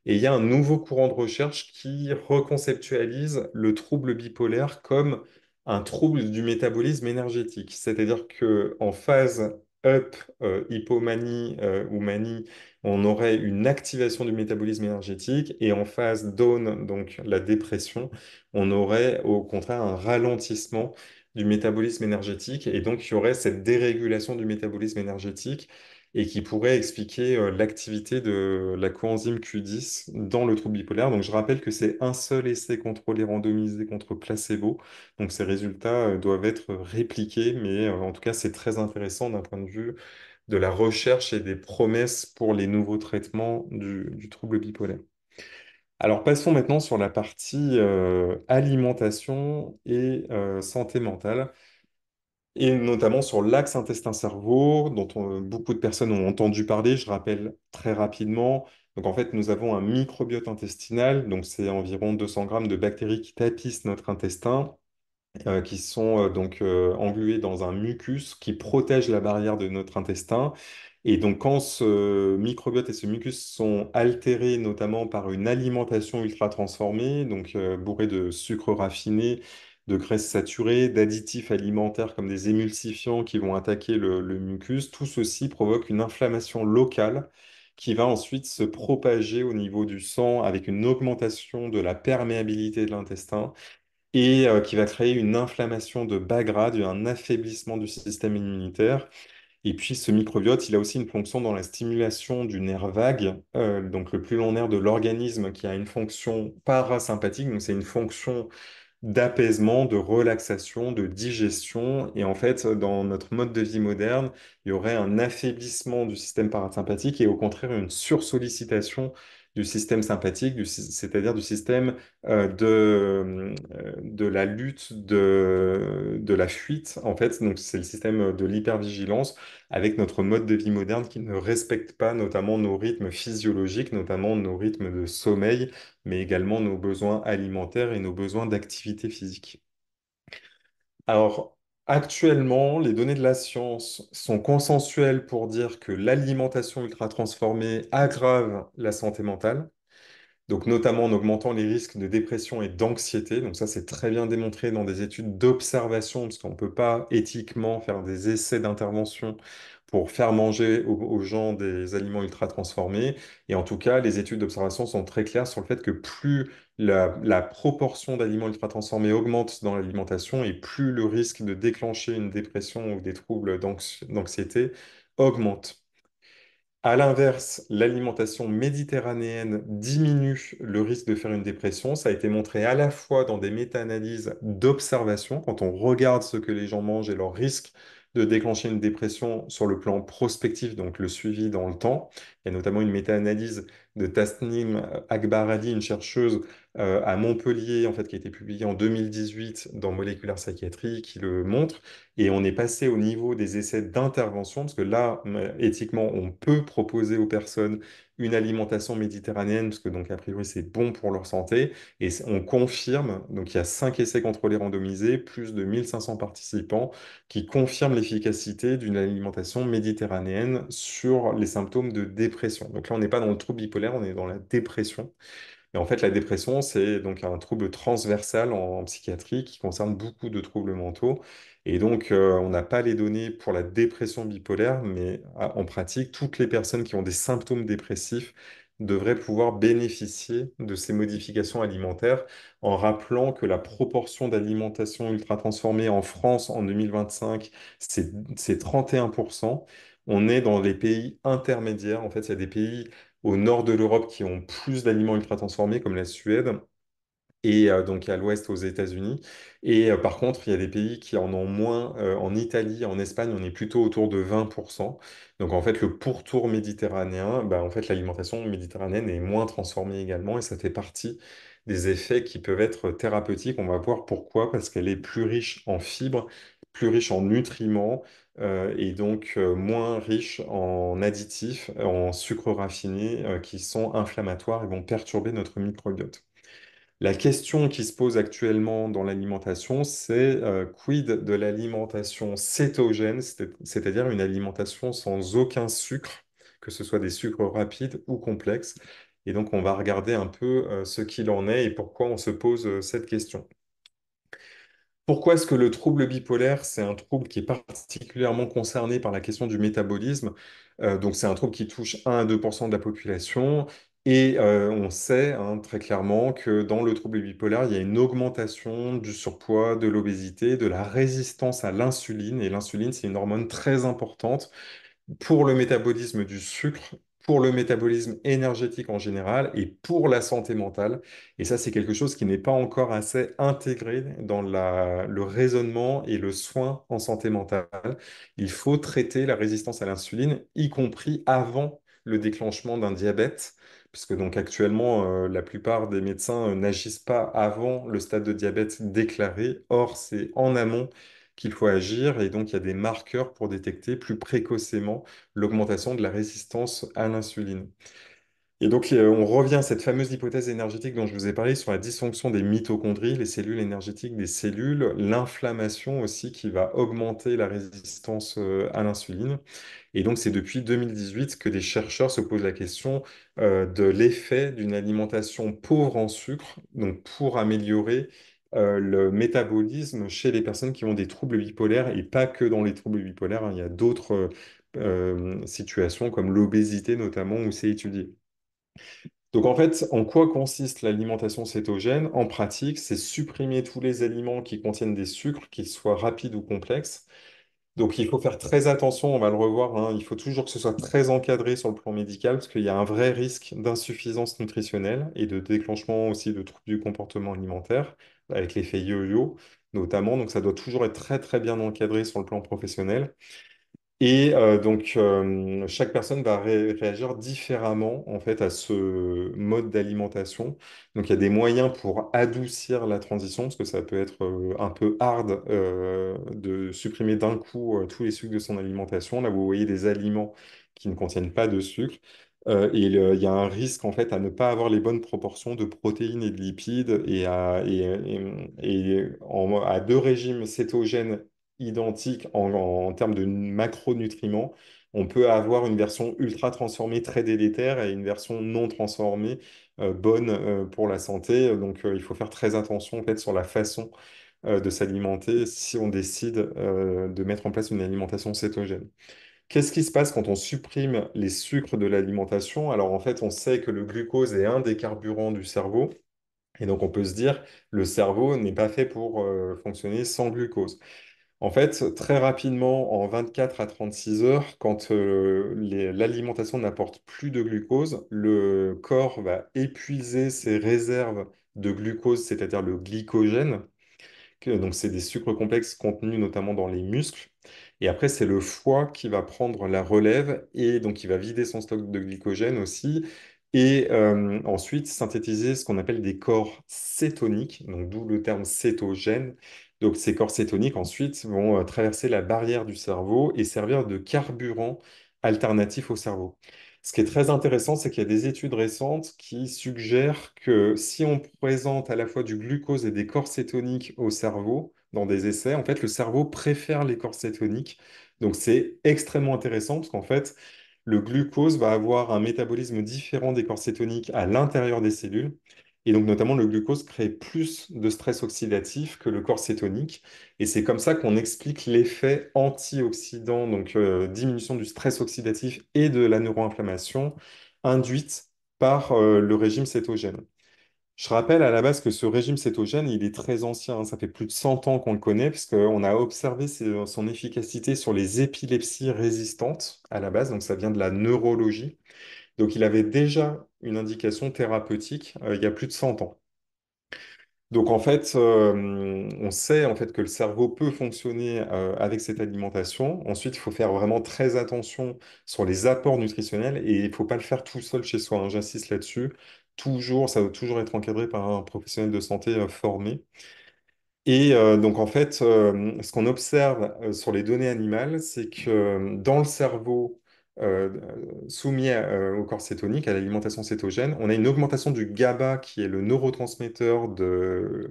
Et il y a un nouveau courant de recherche qui reconceptualise le trouble bipolaire comme un trouble du métabolisme énergétique. C'est-à-dire que en phase up, hypomanie ou manie, on aurait une activation du métabolisme énergétique et en phase down, donc la dépression, on aurait au contraire un ralentissement du métabolisme énergétique et donc il y aurait cette dérégulation du métabolisme énergétique et qui pourrait expliquer l'activité de la coenzyme Q10 dans le trouble bipolaire. Donc je rappelle que c'est un seul essai contrôlé randomisé contre placebo. Donc ces résultats doivent être répliqués, mais en tout cas c'est très intéressant d'un point de vue de la recherche et des promesses pour les nouveaux traitements du trouble bipolaire. Alors passons maintenant sur la partie alimentation et santé mentale et notamment sur l'axe intestin-cerveau, dont beaucoup de personnes ont entendu parler. Je rappelle très rapidement. Donc, en fait, nous avons un microbiote intestinal, donc c'est environ 200 grammes de bactéries qui tapissent notre intestin, qui sont engluées dans un mucus qui protège la barrière de notre intestin. Et donc, quand ce microbiote et ce mucus sont altérés, notamment par une alimentation ultra transformée, donc bourrée de sucre raffiné, de graisses saturées, d'additifs alimentaires comme des émulsifiants qui vont attaquer le mucus, tout ceci provoque une inflammation locale qui va ensuite se propager au niveau du sang avec une augmentation de la perméabilité de l'intestin et qui va créer une inflammation de bas grade, un affaiblissement du système immunitaire. Et puis ce microbiote, il a aussi une fonction dans la stimulation du nerf vague, donc le plus long nerf de l'organisme qui a une fonction parasympathique, donc c'est une fonction d'apaisement, de relaxation, de digestion. Et en fait, dans notre mode de vie moderne, il y aurait un affaiblissement du système parasympathique et au contraire une sursollicitation du système sympathique, c'est-à-dire du système de la lutte, de la fuite, en fait. Donc, c'est le système de l'hypervigilance avec notre mode de vie moderne qui ne respecte pas notamment nos rythmes physiologiques, notamment nos rythmes de sommeil mais également nos besoins alimentaires et nos besoins d'activité physique. Alors, actuellement, les données de la science sont consensuelles pour dire que l'alimentation ultra transformée aggrave la santé mentale. Donc notamment en augmentant les risques de dépression et d'anxiété. Donc ça, c'est très bien démontré dans des études d'observation, parce qu'on ne peut pas éthiquement faire des essais d'intervention pour faire manger aux gens des aliments ultra transformés. Et en tout cas, les études d'observation sont très claires sur le fait que plus la proportion d'aliments ultra transformés augmente dans l'alimentation, et plus le risque de déclencher une dépression ou des troubles d'anxiété augmente. À l'inverse, l'alimentation méditerranéenne diminue le risque de faire une dépression. Ça a été montré à la fois dans des méta-analyses d'observation, quand on regarde ce que les gens mangent et leur risque de déclencher une dépression sur le plan prospectif, donc le suivi dans le temps. Il y a notamment une méta-analyse de Tasnim Akbarali, une chercheuse à Montpellier, en fait, qui a été publiée en 2018 dans Molecular Psychiatry, qui le montre. Et on est passé au niveau des essais d'intervention, parce que là, éthiquement, on peut proposer aux personnes une alimentation méditerranéenne, parce que donc a priori c'est bon pour leur santé, et on confirme, donc il y a 5 essais contrôlés randomisés, plus de 1500 participants, qui confirment l'efficacité d'une alimentation méditerranéenne sur les symptômes de dépression. Donc là, on n'est pas dans le trouble bipolaire, on est dans la dépression. Et en fait, la dépression, c'est donc un trouble transversal en psychiatrie qui concerne beaucoup de troubles mentaux. Et donc, on n'a pas les données pour la dépression bipolaire, mais en pratique, toutes les personnes qui ont des symptômes dépressifs devraient pouvoir bénéficier de ces modifications alimentaires, en rappelant que la proportion d'alimentation ultra transformée en France en 2025, c'est 31%. On est dans les pays intermédiaires. En fait, il y a des pays au nord de l'Europe qui ont plus d'aliments ultra transformés, comme la Suède, et donc à l'ouest aux États-Unis. Et par contre, il y a des pays qui en ont moins. En Italie, en Espagne, on est plutôt autour de 20%. Donc en fait, le pourtour méditerranéen, bah, en fait, l'alimentation méditerranéenne est moins transformée également, et ça fait partie des effets qui peuvent être thérapeutiques. On va voir pourquoi, parce qu'elle est plus riche en fibres, plus riche en nutriments, et donc moins riche en additifs, en sucres raffinés, qui sont inflammatoires et vont perturber notre microbiote. La question qui se pose actuellement dans l'alimentation, c'est quid de l'alimentation cétogène, c'est-à-dire une alimentation sans aucun sucre, que ce soit des sucres rapides ou complexes. Et donc, on va regarder un peu ce qu'il en est et pourquoi on se pose cette question. Pourquoi est-ce que le trouble bipolaire, c'est un trouble qui est particulièrement concerné par la question du métabolisme? Donc, c'est un trouble qui touche 1 à 2% de la population. Et on sait hein, très clairement que dans le trouble bipolaire, il y a une augmentation du surpoids, de l'obésité, de la résistance à l'insuline. Et l'insuline, c'est une hormone très importante pour le métabolisme du sucre, pour le métabolisme énergétique en général et pour la santé mentale. Et ça, c'est quelque chose qui n'est pas encore assez intégré dans le raisonnement et le soin en santé mentale. Il faut traiter la résistance à l'insuline, y compris avant le déclenchement d'un diabète. Puisque donc actuellement, la plupart des médecins n'agissent pas avant le stade de diabète déclaré. Or, c'est en amont qu'il faut agir et donc il y a des marqueurs pour détecter plus précocement l'augmentation de la résistance à l'insuline. Et donc on revient à cette fameuse hypothèse énergétique dont je vous ai parlé sur la dysfonction des mitochondries, les cellules énergétiques des cellules, l'inflammation aussi qui va augmenter la résistance à l'insuline. Et donc, c'est depuis 2018 que des chercheurs se posent la question de l'effet d'une alimentation pauvre en sucre, donc pour améliorer le métabolisme chez les personnes qui ont des troubles bipolaires, et pas que dans les troubles bipolaires, hein. Il y a d'autres situations comme l'obésité notamment où c'est étudié. Donc en fait, en quoi consiste l'alimentation cétogène? En pratique, c'est supprimer tous les aliments qui contiennent des sucres, qu'ils soient rapides ou complexes. Donc il faut faire très attention, on va le revoir, hein. Il faut toujours que ce soit très encadré sur le plan médical parce qu'il y a un vrai risque d'insuffisance nutritionnelle et de déclenchement aussi de troubles du comportement alimentaire avec l'effet yo-yo notamment. Donc ça doit toujours être très très bien encadré sur le plan professionnel. Et donc, chaque personne va réagir différemment en fait à ce mode d'alimentation. Donc, il y a des moyens pour adoucir la transition, parce que ça peut être un peu hard de supprimer d'un coup tous les sucres de son alimentation. Là, vous voyez des aliments qui ne contiennent pas de sucre. Il y a un risque en fait à ne pas avoir les bonnes proportions de protéines et de lipides à deux régimes cétogènes identique en termes de macronutriments, on peut avoir une version ultra transformée très délétère et une version non transformée bonne pour la santé. Donc il faut faire très attention en fait sur la façon de s'alimenter si on décide de mettre en place une alimentation cétogène. Qu'est-ce qui se passe quand on supprime les sucres de l'alimentation? Alors en fait, on sait que le glucose est un des carburants du cerveau. Et donc on peut se dire, le cerveau n'est pas fait pour fonctionner sans glucose. En fait, très rapidement, en 24 à 36 heures, quand l'alimentation n'apporte plus de glucose, le corps va épuiser ses réserves de glucose, c'est-à-dire le glycogène. Donc, c'est des sucres complexes contenus notamment dans les muscles. Et après, c'est le foie qui va prendre la relève et donc il va vider son stock de glycogène aussi. Et ensuite, synthétiser ce qu'on appelle des corps cétoniques, donc d'où le terme cétogène. Donc, ces corps cétoniques, ensuite, vont traverser la barrière du cerveau et servir de carburant alternatif au cerveau. Ce qui est très intéressant, c'est qu'il y a des études récentes qui suggèrent que si on présente à la fois du glucose et des corps cétoniques au cerveau, dans des essais, en fait, le cerveau préfère les corps cétoniques. Donc, c'est extrêmement intéressant parce qu'en fait, le glucose va avoir un métabolisme différent des corps cétoniques à l'intérieur des cellules. Et donc, notamment, le glucose crée plus de stress oxydatif que le corps cétonique. Et c'est comme ça qu'on explique l'effet antioxydant, donc diminution du stress oxydatif et de la neuroinflammation induite par le régime cétogène. Je rappelle à la base que ce régime cétogène, il est très ancien, hein. Ça fait plus de 100 ans qu'on le connaît, puisqu'on a observé son efficacité sur les épilepsies résistantes à la base, donc ça vient de la neurologie. Donc il avait déjà une indication thérapeutique il y a plus de 100 ans. Donc en fait, on sait en fait que le cerveau peut fonctionner avec cette alimentation. Ensuite, il faut faire vraiment très attention sur les apports nutritionnels et il ne faut pas le faire tout seul chez soi, hein. J'insiste là-dessus. Toujours, ça doit toujours être encadré par un professionnel de santé formé. Et donc en fait, ce qu'on observe sur les données animales, c'est que dans le cerveau soumis au corps cétonique, à l'alimentation cétogène, on a une augmentation du GABA, qui est le neurotransmetteur de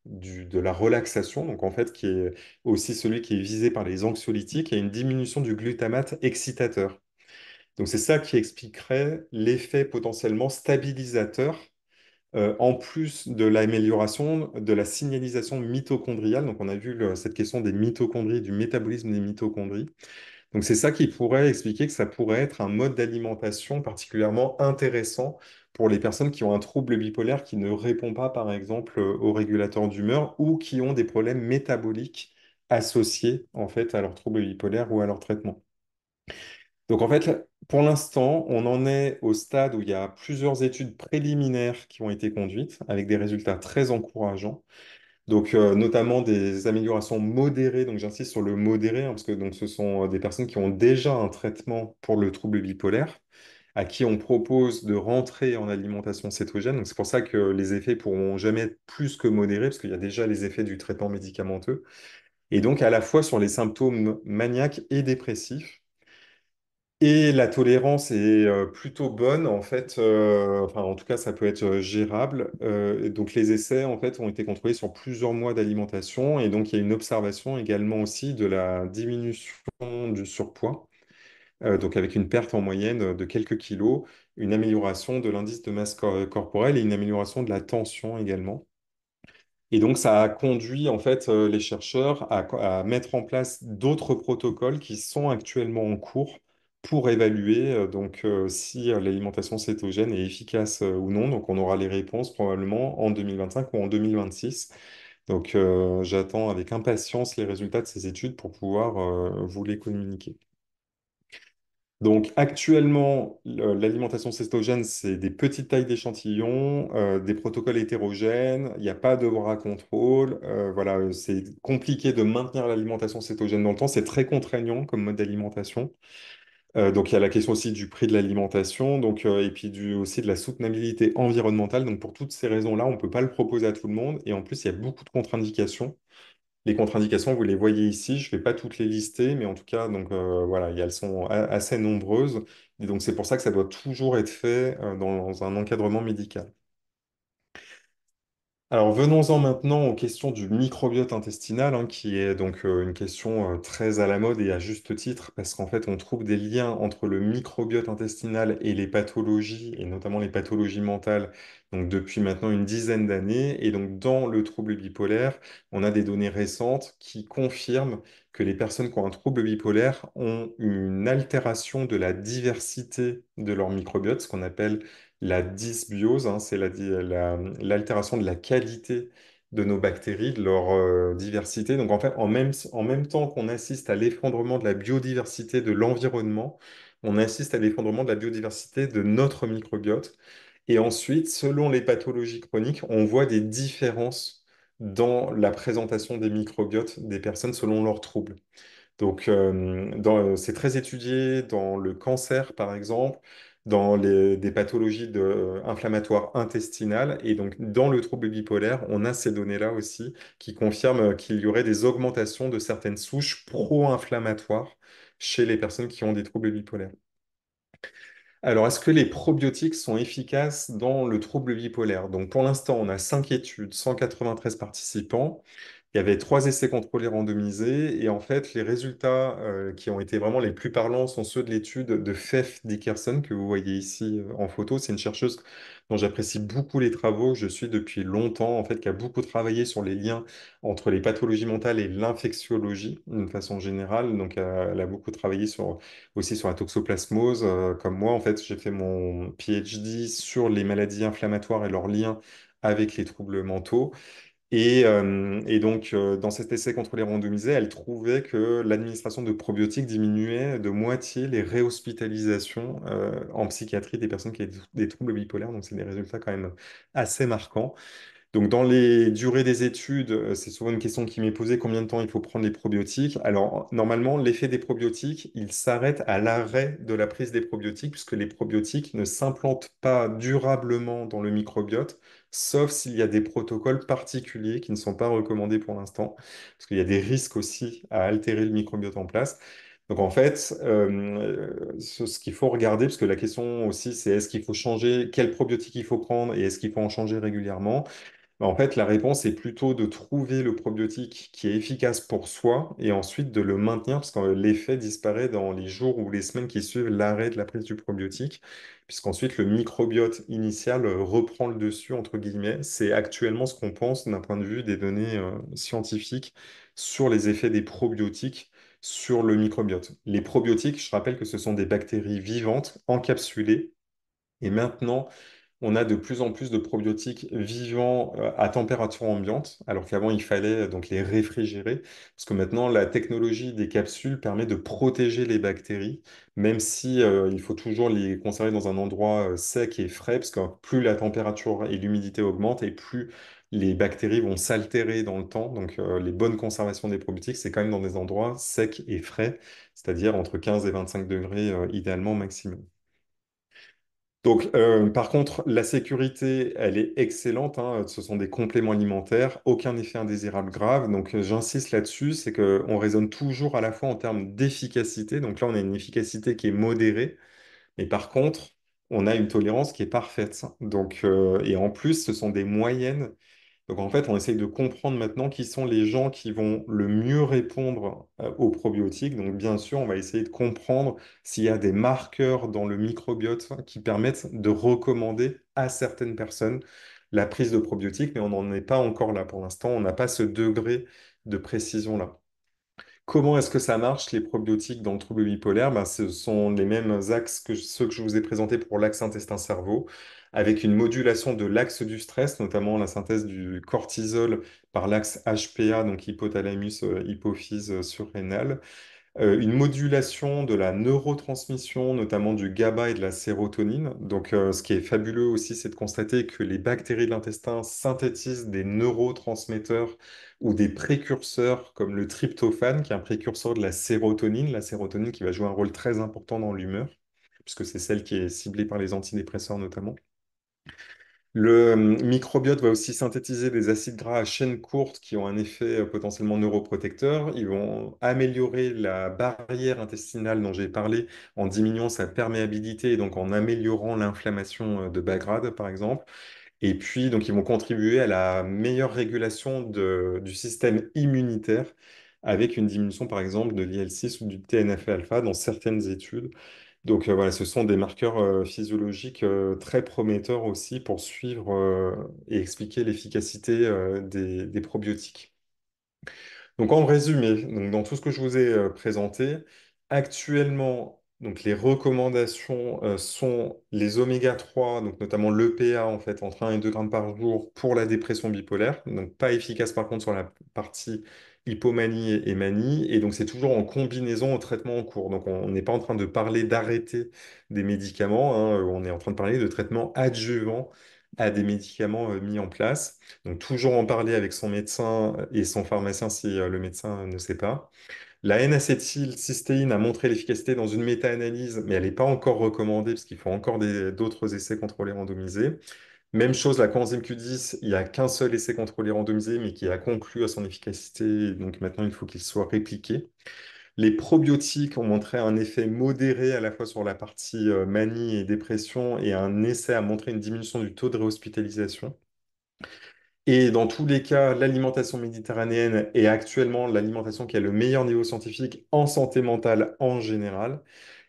la relaxation, donc en fait qui est aussi celui qui est visé par les anxiolytiques, et une diminution du glutamate excitateur. Donc c'est ça qui expliquerait l'effet potentiellement stabilisateur en plus de l'amélioration de la signalisation mitochondriale. Donc, on a vu cette question des mitochondries, du métabolisme des mitochondries. Donc, c'est ça qui pourrait expliquer que ça pourrait être un mode d'alimentation particulièrement intéressant pour les personnes qui ont un trouble bipolaire qui ne répond pas, par exemple, aux régulateurs d'humeur ou qui ont des problèmes métaboliques associés, en fait, à leur trouble bipolaire ou à leur traitement. Donc en fait, pour l'instant, on en est au stade où il y a plusieurs études préliminaires qui ont été conduites avec des résultats très encourageants. Donc notamment des améliorations modérées. Donc j'insiste sur le modéré, hein, parce que donc, ce sont des personnes qui ont déjà un traitement pour le trouble bipolaire, à qui on propose de rentrer en alimentation cétogène. Donc c'est pour ça que les effets pourront jamais être plus que modérés, parce qu'il y a déjà les effets du traitement médicamenteux. Et donc à la fois sur les symptômes maniaques et dépressifs. Et la tolérance est plutôt bonne, en fait. Enfin, en tout cas, ça peut être gérable. Et donc, les essais, en fait, ont été contrôlés sur plusieurs mois d'alimentation. Et donc, il y a une observation également aussi de la diminution du surpoids. Donc, avec une perte en moyenne de quelques kilos, une amélioration de l'indice de masse corporelle et une amélioration de la tension également. Et donc, ça a conduit en fait les chercheurs à mettre en place d'autres protocoles qui sont actuellement en cours pour évaluer si l'alimentation cétogène est efficace ou non. Donc, on aura les réponses probablement en 2025 ou en 2026. Donc, j'attends avec impatience les résultats de ces études pour pouvoir vous les communiquer. Donc actuellement, l'alimentation cétogène, c'est des petites tailles d'échantillons, des protocoles hétérogènes, il n'y a pas de bras contrôle. Voilà, c'est compliqué de maintenir l'alimentation cétogène dans le temps, c'est très contraignant comme mode d'alimentation. Donc il y a la question aussi du prix de l'alimentation, et puis aussi de la soutenabilité environnementale. Donc pour toutes ces raisons-là, on ne peut pas le proposer à tout le monde, et en plus il y a beaucoup de contre-indications. Les contre-indications, vous les voyez ici. Je ne vais pas toutes les lister, mais en tout cas, voilà, elles sont assez nombreuses. Et donc, c'est pour ça que ça doit toujours être fait dans un encadrement médical. Alors venons-en maintenant aux questions du microbiote intestinal, hein, qui est donc une question très à la mode et à juste titre, parce qu'en fait on trouve des liens entre le microbiote intestinal et les pathologies, et notamment les pathologies mentales, donc depuis maintenant une dizaine d'années. Et donc dans le trouble bipolaire, on a des données récentes qui confirment que les personnes qui ont un trouble bipolaire ont une altération de la diversité de leur microbiote, ce qu'on appelle la dysbiose, hein, c'est l'altération de la qualité de nos bactéries, de leur diversité. Donc en fait, en même temps qu'on assiste à l'effondrement de la biodiversité de l'environnement, on assiste à l'effondrement de la biodiversité de notre microbiote. Et ensuite, selon les pathologies chroniques, on voit des différences dans la présentation des microbiotes des personnes selon leurs troubles. Donc, c'est très étudié dans le cancer, par exemple, dans des pathologies inflammatoires intestinales. Et donc, dans le trouble bipolaire, on a ces données-là aussi qui confirment qu'il y aurait des augmentations de certaines souches pro-inflammatoires chez les personnes qui ont des troubles bipolaires. Alors, est-ce que les probiotiques sont efficaces dans le trouble bipolaire? Donc, pour l'instant, on a 5 études, 193 participants. Il y avait 3 essais contrôlés randomisés et en fait, les résultats qui ont été vraiment les plus parlants sont ceux de l'étude de Faith Dickerson que vous voyez ici en photo. C'est une chercheuse dont j'apprécie beaucoup les travaux, que je suis depuis longtemps, en fait, qui a beaucoup travaillé sur les liens entre les pathologies mentales et l'infectiologie d'une façon générale. Donc, elle a beaucoup travaillé aussi sur la toxoplasmose. Comme moi, en fait, j'ai fait mon PhD sur les maladies inflammatoires et leurs liens avec les troubles mentaux. Et donc, dans cet essai contrôlé randomisé, elle trouvait que l'administration de probiotiques diminuait de moitié les réhospitalisations en psychiatrie des personnes qui avaient des troubles bipolaires. Donc, c'est des résultats quand même assez marquants. Donc, dans les durées des études, c'est souvent une question qui m'est posée, combien de temps il faut prendre les probiotiques? Alors, normalement, l'effet des probiotiques, il s'arrête à l'arrêt de la prise des probiotiques, puisque les probiotiques ne s'implantent pas durablement dans le microbiote, sauf s'il y a des protocoles particuliers qui ne sont pas recommandés pour l'instant, parce qu'il y a des risques aussi à altérer le microbiote en place. Donc en fait, ce qu'il faut regarder, parce que la question aussi, c'est est-ce qu'il faut changer, quel probiotique il faut prendre et est-ce qu'il faut en changer régulièrement? Bah, en fait, la réponse est plutôt de trouver le probiotique qui est efficace pour soi et ensuite de le maintenir parce que l'effet disparaît dans les jours ou les semaines qui suivent l'arrêt de la prise du probiotique, puisqu'ensuite le microbiote initial reprend le dessus, entre guillemets. C'est actuellement ce qu'on pense d'un point de vue des données scientifiques sur les effets des probiotiques sur le microbiote. Les probiotiques, je rappelle que ce sont des bactéries vivantes encapsulées. Et maintenant, on a de plus en plus de probiotiques vivants à température ambiante, alors qu'avant il fallait donc les réfrigérer, parce que maintenant la technologie des capsules permet de protéger les bactéries, même si il faut toujours les conserver dans un endroit sec et frais, parce que plus la température et l'humidité augmentent et plus les bactéries vont s'altérer dans le temps. Donc les bonnes conservations des probiotiques, c'est quand même dans des endroits secs et frais, c'est-à-dire entre 15 et 25 degrés idéalement maximum. Donc, par contre, la sécurité, elle est excellente, hein. Ce sont des compléments alimentaires, aucun effet indésirable grave. Donc, j'insiste là-dessus, c'est qu'on raisonne toujours à la fois en termes d'efficacité. Donc là, on a une efficacité qui est modérée, mais par contre, on a une tolérance qui est parfaite. Donc, et en plus, ce sont des moyennes. Donc en fait, on essaye de comprendre maintenant qui sont les gens qui vont le mieux répondre aux probiotiques. Donc bien sûr, on va essayer de comprendre s'il y a des marqueurs dans le microbiote qui permettent de recommander à certaines personnes la prise de probiotiques, mais on n'en est pas encore là pour l'instant. On n'a pas ce degré de précision-là. Comment est-ce que ça marche, les probiotiques dans le trouble bipolaire? Ben, ce sont les mêmes axes que ceux que je vous ai présentés pour l'axe intestin-cerveau, avec une modulation de l'axe du stress, notamment la synthèse du cortisol par l'axe HPA, donc hypothalamus, hypophyse surrénale. Une modulation de la neurotransmission, notamment du GABA et de la sérotonine. Donc, ce qui est fabuleux aussi, c'est de constater que les bactéries de l'intestin synthétisent des neurotransmetteurs ou des précurseurs comme le tryptophane, qui est un précurseur de la sérotonine qui va jouer un rôle très important dans l'humeur, puisque c'est celle qui est ciblée par les antidépresseurs notamment. Le microbiote va aussi synthétiser des acides gras à chaîne courte qui ont un effet potentiellement neuroprotecteur. Ils vont améliorer la barrière intestinale dont j'ai parlé en diminuant sa perméabilité et donc en améliorant l'inflammation de bas grade, par exemple. Et puis, donc, ils vont contribuer à la meilleure régulation du système immunitaire avec une diminution, par exemple, de l'IL-6 ou du TNF-alpha dans certaines études. Donc voilà, ce sont des marqueurs physiologiques très prometteurs aussi pour suivre et expliquer l'efficacité des probiotiques. Donc en résumé, donc, dans tout ce que je vous ai présenté, actuellement, donc, les recommandations sont les oméga 3, donc notamment l'EPA en fait, entre 1 et 2 grammes par jour pour la dépression bipolaire, donc pas efficace par contre sur la partie hypomanie et manie, et donc c'est toujours en combinaison au traitement en cours. Donc on n'est pas en train de parler d'arrêter des médicaments, hein, on est en train de parler de traitement adjuvant à des médicaments mis en place. Donc, toujours en parler avec son médecin et son pharmacien si le médecin ne sait pas. La N-acétylcystéine a montré l'efficacité dans une méta-analyse, mais elle n'est pas encore recommandée parce qu'il faut encore d'autres essais contrôlés randomisés. Même chose, la coenzyme Q10, il n'y a qu'un seul essai contrôlé randomisé, mais qui a conclu à son efficacité. Donc maintenant, il faut qu'il soit répliqué. Les probiotiques ont montré un effet modéré à la fois sur la partie manie et dépression et un essai a montré une diminution du taux de réhospitalisation. Et dans tous les cas, l'alimentation méditerranéenne est actuellement l'alimentation qui a le meilleur niveau scientifique en santé mentale en général.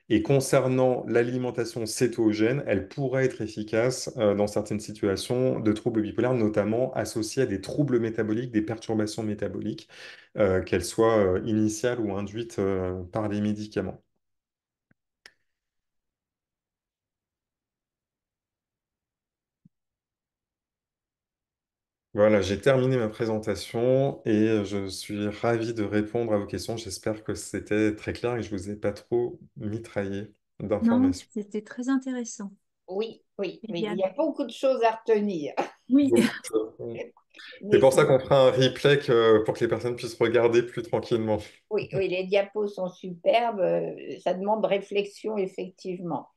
Et concernant l'alimentation cétogène, elle pourrait être efficace dans certaines situations de troubles bipolaires, notamment associés à des troubles métaboliques, des perturbations métaboliques, qu'elles soient initiales ou induites par les médicaments. Voilà, j'ai terminé ma présentation et je suis ravi de répondre à vos questions. J'espère que c'était très clair et que je vous ai pas trop mitraillé Non, d'informations. c'était très intéressant. Oui, oui, oui, il y Eliane. a beaucoup de choses à retenir. Oui, Beaucoup de choses, oui. C'est Mais pour ça qu'on fera un replay pour que les personnes puissent regarder plus tranquillement. oui, oui, les diapos sont superbes. Ça demande réflexion, effectivement.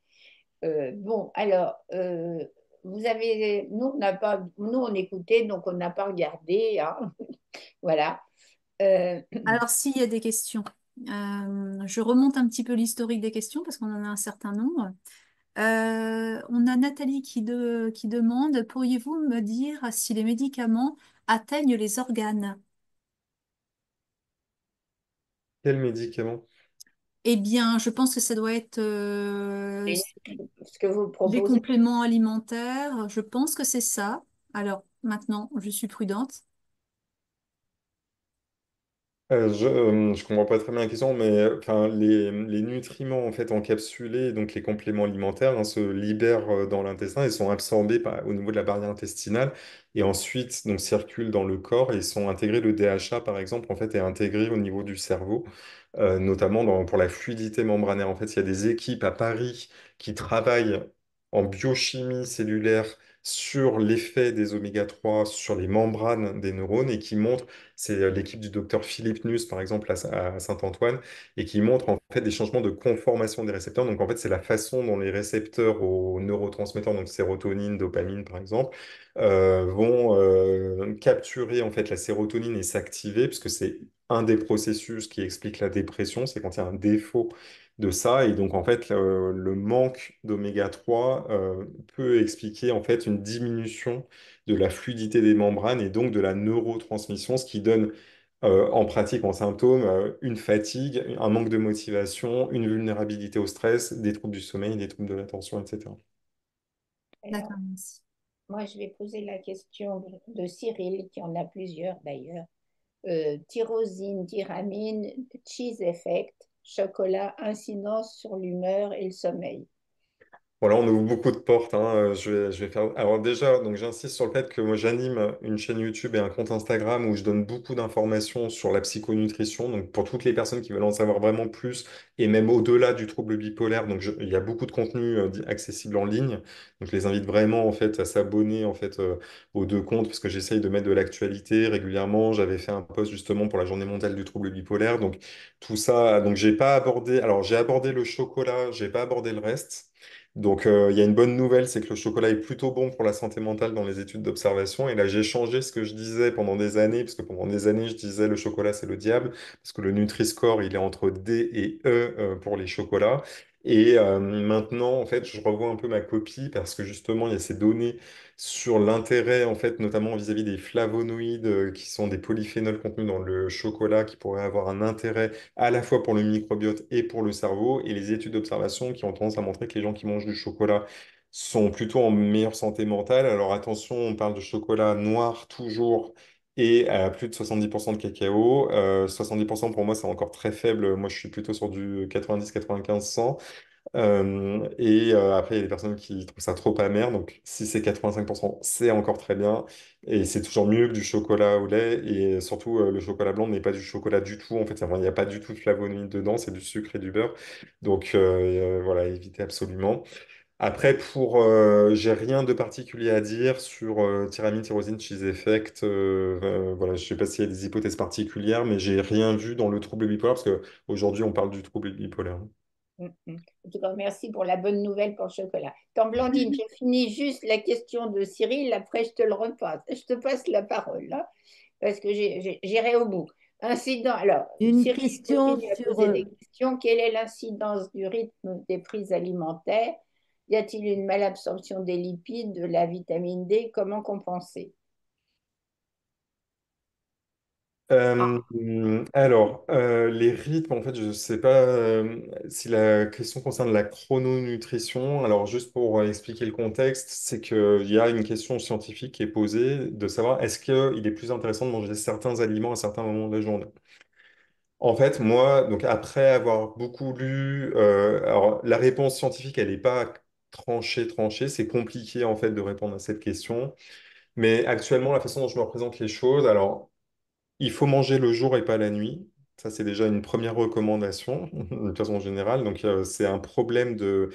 Bon, alors, nous, on n'a pas, nous, on écoutait, donc on n'a pas regardé, hein. Voilà. Euh, alors s'il y a des questions, je remonte un petit peu l'historique des questions parce qu'on en a un certain nombre. On a Nathalie qui demande, pourriez-vous me dire si les médicaments atteignent les organes? Quel médicament? Eh bien, je pense que ça doit être et ce que vous les proposez, compléments alimentaires. Je pense que c'est ça. Alors, maintenant, je suis prudente. Je comprends pas très bien la question, mais enfin, les nutriments en fait encapsulés, donc les compléments alimentaires, hein, se libèrent dans l'intestin et sont absorbés au niveau de la barrière intestinale et ensuite donc circulent dans le corps et sont intégrés. Le DHA par exemple en fait est intégré au niveau du cerveau, notamment pour la fluidité membranaire. En fait, il y a des équipes à Paris qui travaillent en biochimie cellulaire sur l'effet des oméga 3 sur les membranes des neurones et qui montrent c'est l'équipe du docteur Philippe Nuss, par exemple, à Saint-Antoine, et qui montre en fait des changements de conformation des récepteurs. Donc en fait, c'est la façon dont les récepteurs aux neurotransmetteurs, donc sérotonine, dopamine, par exemple, vont capturer en fait la sérotonine et s'activer, puisque c'est un des processus qui explique la dépression, c'est quand il y a un défaut de ça. Et donc en fait, le manque d'oméga 3 peut expliquer en fait une diminution de la fluidité des membranes et donc de la neurotransmission, ce qui donne en pratique, en symptômes, une fatigue, un manque de motivation, une vulnérabilité au stress, des troubles du sommeil, des troubles de l'attention, etc. D'accord, alors, merci. moi, je vais poser la question de Cyril, qui en a plusieurs d'ailleurs. Tyrosine, tyramine, cheese effect, chocolat, incidence sur l'humeur et le sommeil. Voilà, on ouvre beaucoup de portes, hein. Je vais faire. Alors déjà, donc j'insiste sur le fait que moi j'anime une chaîne YouTube et un compte Instagram où je donne beaucoup d'informations sur la psychonutrition. Donc pour toutes les personnes qui veulent en savoir vraiment plus et même au-delà du trouble bipolaire, il y a beaucoup de contenu accessible en ligne. Donc je les invite vraiment en fait à s'abonner en fait aux deux comptes parce que j'essaye de mettre de l'actualité régulièrement. J'avais fait un post justement pour la Journée mondiale du trouble bipolaire. Donc tout ça, donc j'ai pas abordé. Alors j'ai abordé le chocolat, j'ai pas abordé le reste. Donc, il y a une bonne nouvelle, c'est que le chocolat est plutôt bon pour la santé mentale dans les études d'observation. Et là, j'ai changé ce que je disais pendant des années, parce que pendant des années, je disais le chocolat, c'est le diable, parce que le Nutri-Score, il est entre D et E pour les chocolats. Et maintenant, en fait, je revois un peu ma copie, parce que justement, il y a ces données sur l'intérêt, en fait, notamment vis-à-vis des flavonoïdes, qui sont des polyphénols contenus dans le chocolat, qui pourraient avoir un intérêt à la fois pour le microbiote et pour le cerveau, et les études d'observation qui ont tendance à montrer que les gens qui mangent du chocolat sont plutôt en meilleure santé mentale. Alors attention, on parle de chocolat noir toujours et à plus de 70% de cacao. 70% pour moi, c'est encore très faible. Moi, je suis plutôt sur du 90, 95, 100. Après, il y a des personnes qui trouvent ça trop amer. Donc, si c'est 85%, c'est encore très bien. Et c'est toujours mieux que du chocolat au lait. Et surtout, le chocolat blanc n'est pas du chocolat du tout. En fait, il n'y a pas du tout de flavonoïdes dedans. C'est du sucre et du beurre. Donc, voilà, évitez absolument. Après, j'ai rien de particulier à dire sur tyramine, tyrosine, cheese effect. Voilà, je sais pas s'il y a des hypothèses particulières, mais j'ai rien vu dans le trouble bipolaire parce qu'aujourd'hui, on parle du trouble bipolaire. En tout cas, merci pour la bonne nouvelle pour le chocolat. Tant Blandine, je finis juste la question de Cyril, après je te le repasse. Je te passe la parole, là, parce que j'irai au bout. Incident, alors, Une Cyril question continue à sur... poser des questions. Quelle est l'incidence du rythme des prises alimentaires? Y a-t-il une malabsorption des lipides, de la vitamine D? Comment compenser? Euh, les rythmes, en fait, je ne sais pas si la question concerne la chrononutrition. Alors, juste pour expliquer le contexte, c'est qu'il y a une question scientifique qui est posée de savoir est-ce qu'il est plus intéressant de manger certains aliments à certains moments de la journée. En fait, moi, donc après avoir beaucoup lu, alors la réponse scientifique, elle n'est pas tranchée, c'est compliqué en fait de répondre à cette question. Mais actuellement, la façon dont je me représente les choses, alors il faut manger le jour et pas la nuit. Ça, c'est déjà une première recommandation, de façon générale. Donc, c'est un problème de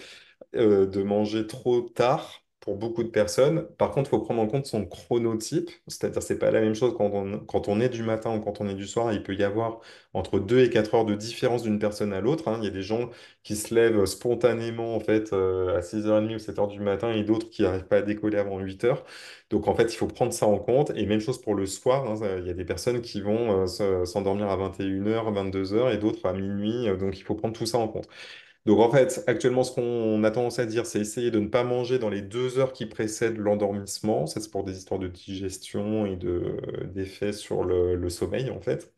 manger trop tard pour beaucoup de personnes. Par contre, il faut prendre en compte son chronotype, c'est-à-dire c'est pas la même chose quand on est du matin ou quand on est du soir. Il peut y avoir entre 2 et 4 heures de différence d'une personne à l'autre, hein. Il y a des gens qui se lèvent spontanément en fait à 6h30 ou 7 heures du matin et d'autres qui n'arrivent pas à décoller avant 8 heures. Donc en fait, il faut prendre ça en compte. Et même chose pour le soir, hein. Il y a des personnes qui vont s'endormir à 21 heures, 22 heures et d'autres à minuit. Donc il faut prendre tout ça en compte. Donc en fait, actuellement, ce qu'on a tendance à dire, c'est essayer de ne pas manger dans les 2 heures qui précèdent l'endormissement. Ça, c'est pour des histoires de digestion et d'effets sur le sommeil, en fait.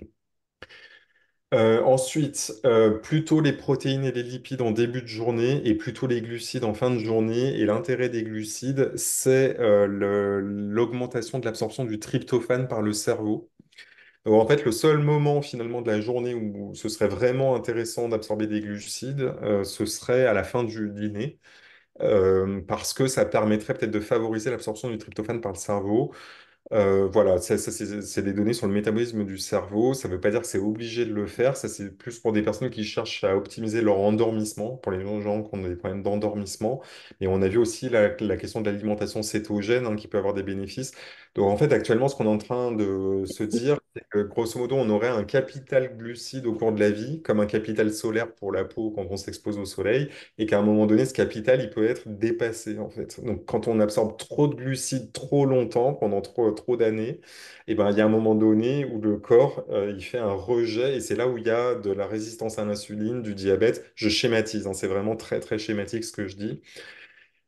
Ensuite, plutôt les protéines et les lipides en début de journée et plutôt les glucides en fin de journée. Et l'intérêt des glucides, c'est l'augmentation de l'absorption du tryptophane par le cerveau. Donc, en fait, le seul moment finalement de la journée où ce serait vraiment intéressant d'absorber des glucides, ce serait à la fin du dîner, parce que ça permettrait peut-être de favoriser l'absorption du tryptophane par le cerveau. Voilà, c'est des données sur le métabolisme du cerveau. Ça ne veut pas dire que c'est obligé de le faire. Ça, c'est plus pour des personnes qui cherchent à optimiser leur endormissement, pour les gens qui ont des problèmes d'endormissement. Et on a vu aussi la question de l'alimentation cétogène, hein, qui peut avoir des bénéfices. Donc, en fait, actuellement, ce qu'on est en train de se dire, c'est que grosso modo, on aurait un capital glucide au cours de la vie, comme un capital solaire pour la peau quand on s'expose au soleil, et qu'à un moment donné, ce capital, il peut être dépassé, en fait. Donc, quand on absorbe trop de glucides trop longtemps, pendant trop d'années, et ben, il y a un moment donné où le corps, il fait un rejet, et c'est là où il y a de la résistance à l'insuline, du diabète. Je schématise, hein, c'est vraiment très, très schématique ce que je dis.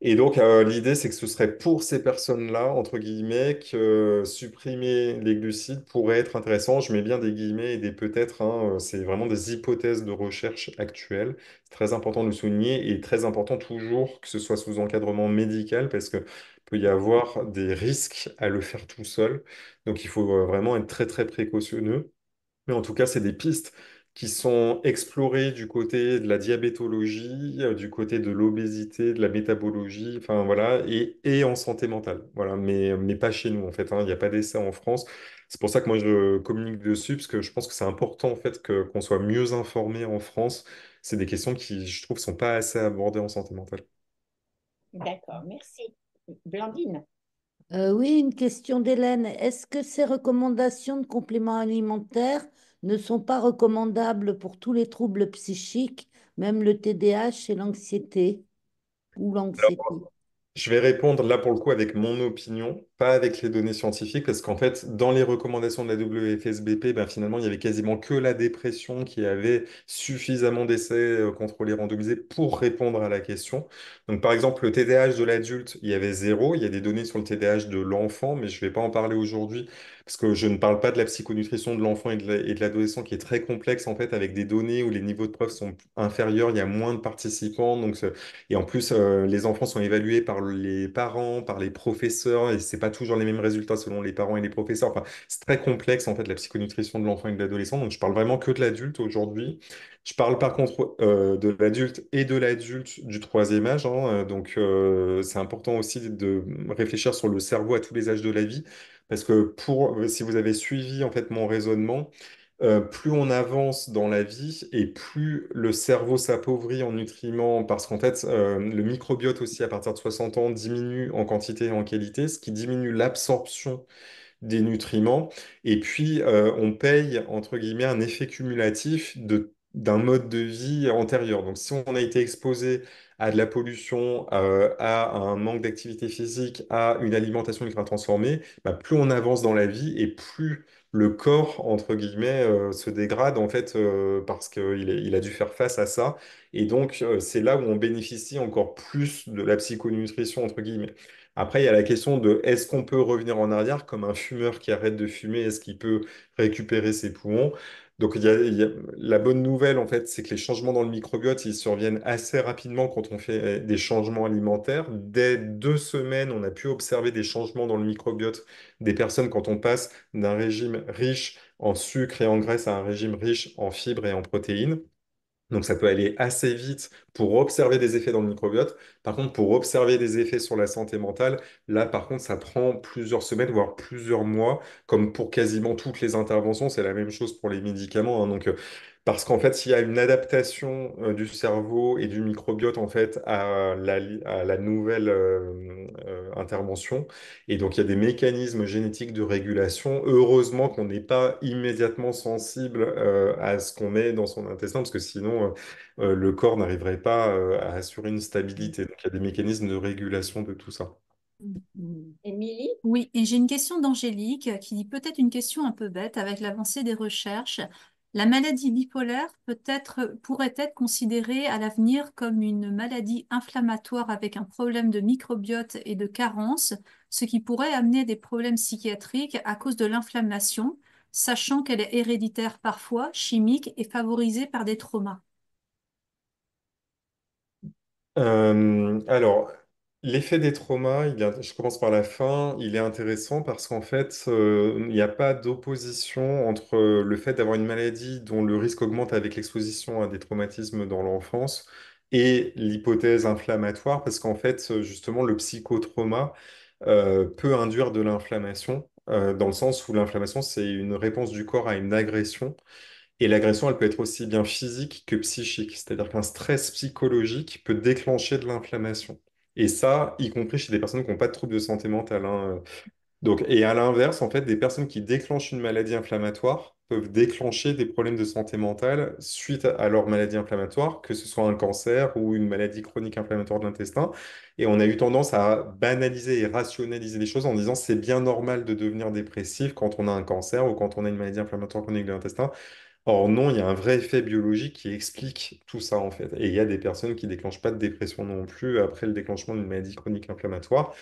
Et donc, l'idée, c'est que ce serait pour ces personnes-là, entre guillemets, que supprimer les glucides pourrait être intéressant. Je mets bien des guillemets et des peut-être, hein, c'est vraiment des hypothèses de recherche actuelles. C'est très important de le souligner et très important toujours que ce soit sous encadrement médical parce que peut y avoir des risques à le faire tout seul. Donc, il faut vraiment être très, très précautionneux. Mais en tout cas, c'est des pistes qui sont explorées du côté de la diabétologie, du côté de l'obésité, de la métabologie, enfin voilà, et en santé mentale. Voilà, mais pas chez nous en fait, hein. Il n'y a pas d'essai en France. C'est pour ça que moi je communique dessus, parce que je pense que c'est important en fait qu'on soit mieux informé en France. C'est des questions qui, je trouve, sont pas assez abordées en santé mentale. D'accord, merci. Blandine. Oui, une question d'Hélène. Est-ce que ces recommandations de compléments alimentaires ne sont pas recommandables pour tous les troubles psychiques, même le TDAH et l'anxiété ou l'anxiété? Je vais répondre là pour le coup avec mon opinion, pas avec les données scientifiques, parce qu'en fait, dans les recommandations de la WFSBP, ben, finalement, il y avait quasiment que la dépression qui avait suffisamment d'essais contrôlés randomisés pour répondre à la question. Donc, par exemple, le TDAH de l'adulte, il y avait zéro. Il y a des données sur le TDAH de l'enfant, mais je ne vais pas en parler aujourd'hui, parce que je ne parle pas de la psychonutrition de l'enfant et de l'adolescent qui est très complexe, en fait, avec des données où les niveaux de preuve sont inférieurs, il y a moins de participants, donc et en plus, les enfants sont évalués par les parents, par les professeurs, et c'est pas toujours les mêmes résultats selon les parents et les professeurs. Enfin, c'est très complexe en fait la psychonutrition de l'enfant et de l'adolescent. Donc, je parle vraiment que de l'adulte aujourd'hui. Je parle par contre de l'adulte et de l'adulte du troisième âge, hein. Donc, c'est important aussi de réfléchir sur le cerveau à tous les âges de la vie, parce que si vous avez suivi en fait mon raisonnement, plus on avance dans la vie et plus le cerveau s'appauvrit en nutriments parce qu'en fait, le microbiote aussi à partir de 60 ans diminue en quantité et en qualité, ce qui diminue l'absorption des nutriments. Et puis, on paye, entre guillemets, un effet cumulatif d'un mode de vie antérieur. Donc, si on a été exposé à de la pollution, à un manque d'activité physique, à une alimentation ultra transformée, bah, plus on avance dans la vie et plus le corps, entre guillemets, se dégrade, en fait, parce il a dû faire face à ça. Et donc, c'est là où on bénéficie encore plus de la psychonutrition, entre guillemets. Après, il y a la question de est-ce qu'on peut revenir en arrière comme un fumeur qui arrête de fumer, est-ce qu'il peut récupérer ses poumons? Donc, la bonne nouvelle, en fait, c'est que les changements dans le microbiote, ils surviennent assez rapidement quand on fait des changements alimentaires. Dès 2 semaines, on a pu observer des changements dans le microbiote des personnes quand on passe d'un régime riche en sucre et en graisse à un régime riche en fibres et en protéines. Donc ça peut aller assez vite pour observer des effets dans le microbiote. Par contre, pour observer des effets sur la santé mentale, là par contre, ça prend plusieurs semaines, voire plusieurs mois, comme pour quasiment toutes les interventions. C'est la même chose pour les médicaments, hein. Parce qu'en fait, il y a une adaptation du cerveau et du microbiote en fait à la nouvelle intervention. Et donc, il y a des mécanismes génétiques de régulation. Heureusement qu'on n'est pas immédiatement sensible à ce qu'on met dans son intestin, parce que sinon, le corps n'arriverait pas à assurer une stabilité. Donc, il y a des mécanismes de régulation de tout ça. Mhm. Émilie? Oui, et j'ai une question d'Angélique qui dit peut-être une question un peu bête avec l'avancée des recherches. La maladie bipolaire pourrait être considérée à l'avenir comme une maladie inflammatoire avec un problème de microbiote et de carence, ce qui pourrait amener des problèmes psychiatriques à cause de l'inflammation, sachant qu'elle est héréditaire parfois, chimique et favorisée par des traumas. Alors, l'effet des traumas, je commence par la fin, il est intéressant parce qu'en fait, il n'y a pas d'opposition entre le fait d'avoir une maladie dont le risque augmente avec l'exposition à des traumatismes dans l'enfance et l'hypothèse inflammatoire, parce qu'en fait, justement, le psychotrauma peut induire de l'inflammation, dans le sens où l'inflammation, c'est une réponse du corps à une agression. Et l'agression, elle peut être aussi bien physique que psychique. C'est-à-dire qu'un stress psychologique peut déclencher de l'inflammation. Et ça, y compris chez des personnes qui n'ont pas de troubles de santé mentale, hein. Donc, et à l'inverse, en fait, des personnes qui déclenchent une maladie inflammatoire peuvent déclencher des problèmes de santé mentale suite à leur maladie inflammatoire, que ce soit un cancer ou une maladie chronique inflammatoire de l'intestin. Et on a eu tendance à banaliser et rationaliser les choses en disant c'est bien normal de devenir dépressif quand on a un cancer ou quand on a une maladie inflammatoire chronique de l'intestin. Or non, il y a un vrai effet biologique qui explique tout ça en fait. Et il y a des personnes qui déclenchent pas de dépression non plus après le déclenchement d'une maladie chronique inflammatoire.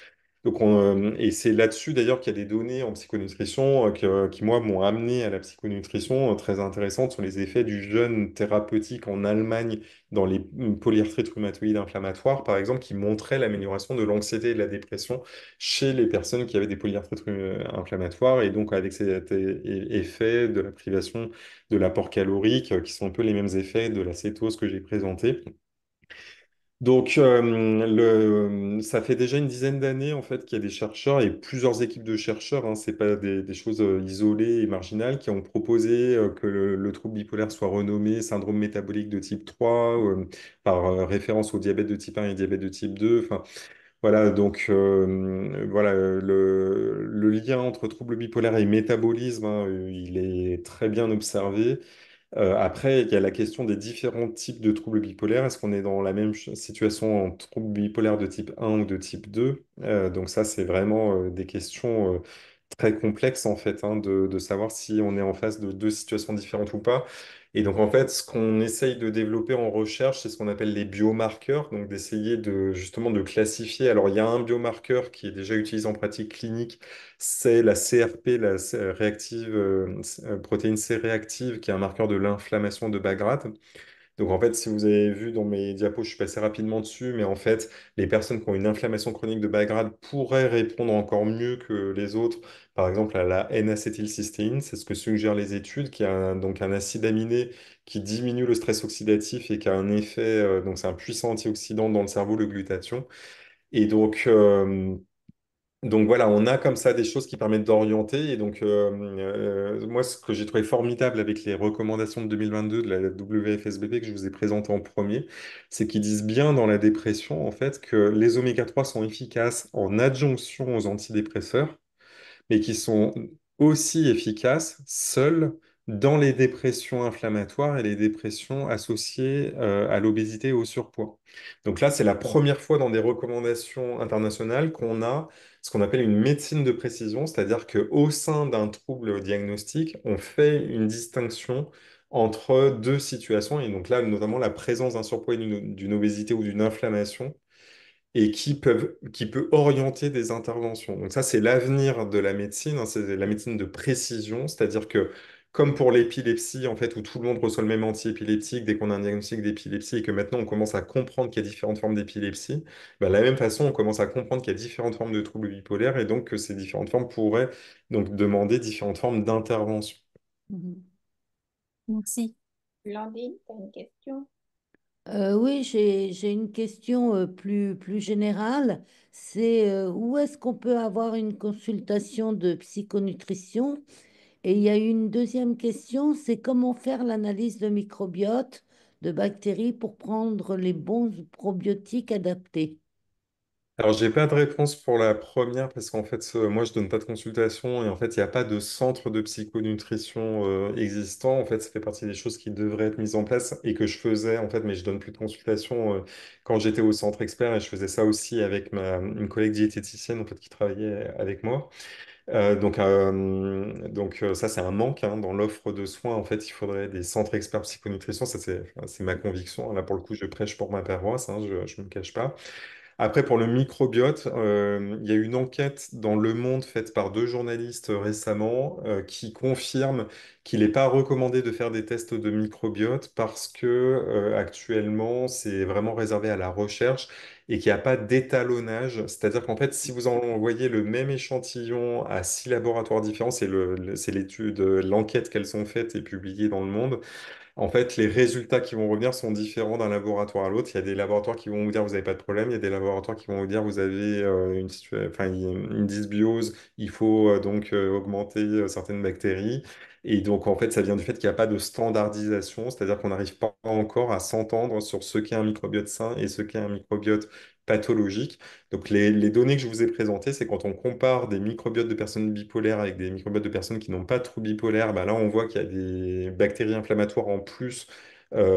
Et c'est là-dessus d'ailleurs qu'il y a des données en psychonutrition qui, moi, m'ont amené à la psychonutrition très intéressantes sur les effets du jeûne thérapeutique en Allemagne dans les polyarthrites rhumatoïdes inflammatoires, par exemple, qui montraient l'amélioration de l'anxiété et de la dépression chez les personnes qui avaient des polyarthrites inflammatoires, et donc avec cet effet de la privation de l'apport calorique, qui sont un peu les mêmes effets de la cétose que j'ai présenté. Donc, ça fait déjà une dizaine d'années en fait qu'il y a des chercheurs et plusieurs équipes de chercheurs, hein, c'est pas des choses isolées et marginales, qui ont proposé que le trouble bipolaire soit renommé syndrome métabolique de type 3 par référence au diabète de type 1 et diabète de type 2. Enfin, voilà, donc le lien entre trouble bipolaire et métabolisme, hein, il est très bien observé. Après, il y a la question des différents types de troubles bipolaires. Est-ce qu'on est dans la même situation en trouble bipolaire de type 1 ou de type 2? Donc ça, c'est vraiment des questions très complexes en fait, hein, de savoir si on est en face de deux situations différentes ou pas. Et donc en fait, ce qu'on essaye de développer en recherche, c'est ce qu'on appelle les biomarqueurs, donc d'essayer de justement de classifier. Alors il y a un biomarqueur qui est déjà utilisé en pratique clinique, c'est la CRP, protéine C réactive, qui est un marqueur de l'inflammation de bas grade. Donc en fait, si vous avez vu dans mes diapos, je suis passé rapidement dessus, mais en fait, les personnes qui ont une inflammation chronique de bas grade pourraient répondre encore mieux que les autres, par exemple à la N-acétylcystéine, c'est ce que suggèrent les études, qui est donc un acide aminé qui diminue le stress oxydatif et qui a un effet, donc c'est un puissant antioxydant dans le cerveau, le glutathion. Et donc voilà, on a comme ça des choses qui permettent d'orienter. Et donc moi, ce que j'ai trouvé formidable avec les recommandations de 2022 de la WFSBP que je vous ai présentées en premier, c'est qu'ils disent bien dans la dépression, en fait, que les oméga 3 sont efficaces en adjonction aux antidépresseurs, mais qui sont aussi efficaces seuls dans les dépressions inflammatoires et les dépressions associées à l'obésité et au surpoids. Donc là, c'est la première fois dans des recommandations internationales qu'on a ce qu'on appelle une médecine de précision, c'est-à-dire qu'au sein d'un trouble diagnostique, on fait une distinction entre deux situations, et donc là, notamment la présence d'un surpoids et d'une obésité ou d'une inflammation et qui peut orienter des interventions. Donc ça, c'est l'avenir de la médecine, hein, c'est la médecine de précision, c'est-à-dire que comme pour l'épilepsie, en fait, où tout le monde reçoit le même antiépileptique dès qu'on a un diagnostic d'épilepsie et que maintenant on commence à comprendre qu'il y a différentes formes d'épilepsie, bah, de la même façon, on commence à comprendre qu'il y a différentes formes de troubles bipolaires et donc que ces différentes formes pourraient donc demander différentes formes d'intervention. Mhm. Merci. Blandine, tu as une question? Oui, j'ai une question plus générale. C'est où est-ce qu'on peut avoir une consultation de psychonutrition? Et il y a une deuxième question, c'est comment faire l'analyse de microbiote de bactéries pour prendre les bons probiotiques adaptés. Alors, j'ai pas de réponse pour la première parce qu'en fait, moi, je donne pas de consultation et en fait, il n'y a pas de centre de psychonutrition existant. En fait, ça fait partie des choses qui devraient être mises en place et que je faisais en fait, mais je donne plus de consultation quand j'étais au centre expert et je faisais ça aussi avec une collègue diététicienne en fait qui travaillait avec moi. Ça, c'est un manque hein, dans l'offre de soins. En fait, il faudrait des centres experts psychonutrition. Ça, c'est ma conviction. Là, pour le coup, je prêche pour ma paroisse. Hein, je ne me cache pas. Après, pour le microbiote, il y a une enquête dans Le Monde faite par deux journalistes récemment qui confirme qu'il n'est pas recommandé de faire des tests de microbiote parce que actuellement, c'est vraiment réservé à la recherche et qu'il n'y a pas d'étalonnage. C'est-à-dire qu'en fait, si vous envoyez le même échantillon à 6 laboratoires différents, c'est l'étude, l'enquête qu'elles ont faite et publiée dans Le Monde. En fait, les résultats qui vont revenir sont différents d'un laboratoire à l'autre. Il y a des laboratoires qui vont vous dire vous n'avez pas de problème. Il y a des laboratoires qui vont vous dire vous avez enfin, une dysbiose. Il faut augmenter certaines bactéries. Et donc, en fait, ça vient du fait qu'il n'y a pas de standardisation, c'est-à-dire qu'on n'arrive pas encore à s'entendre sur ce qu'est un microbiote sain et ce qu'est un microbiote pathologique. Donc, les données que je vous ai présentées, c'est quand on compare des microbiotes de personnes bipolaires avec des microbiotes de personnes qui n'ont pas de trouble bipolaire, bah là, on voit qu'il y a des bactéries inflammatoires en plus,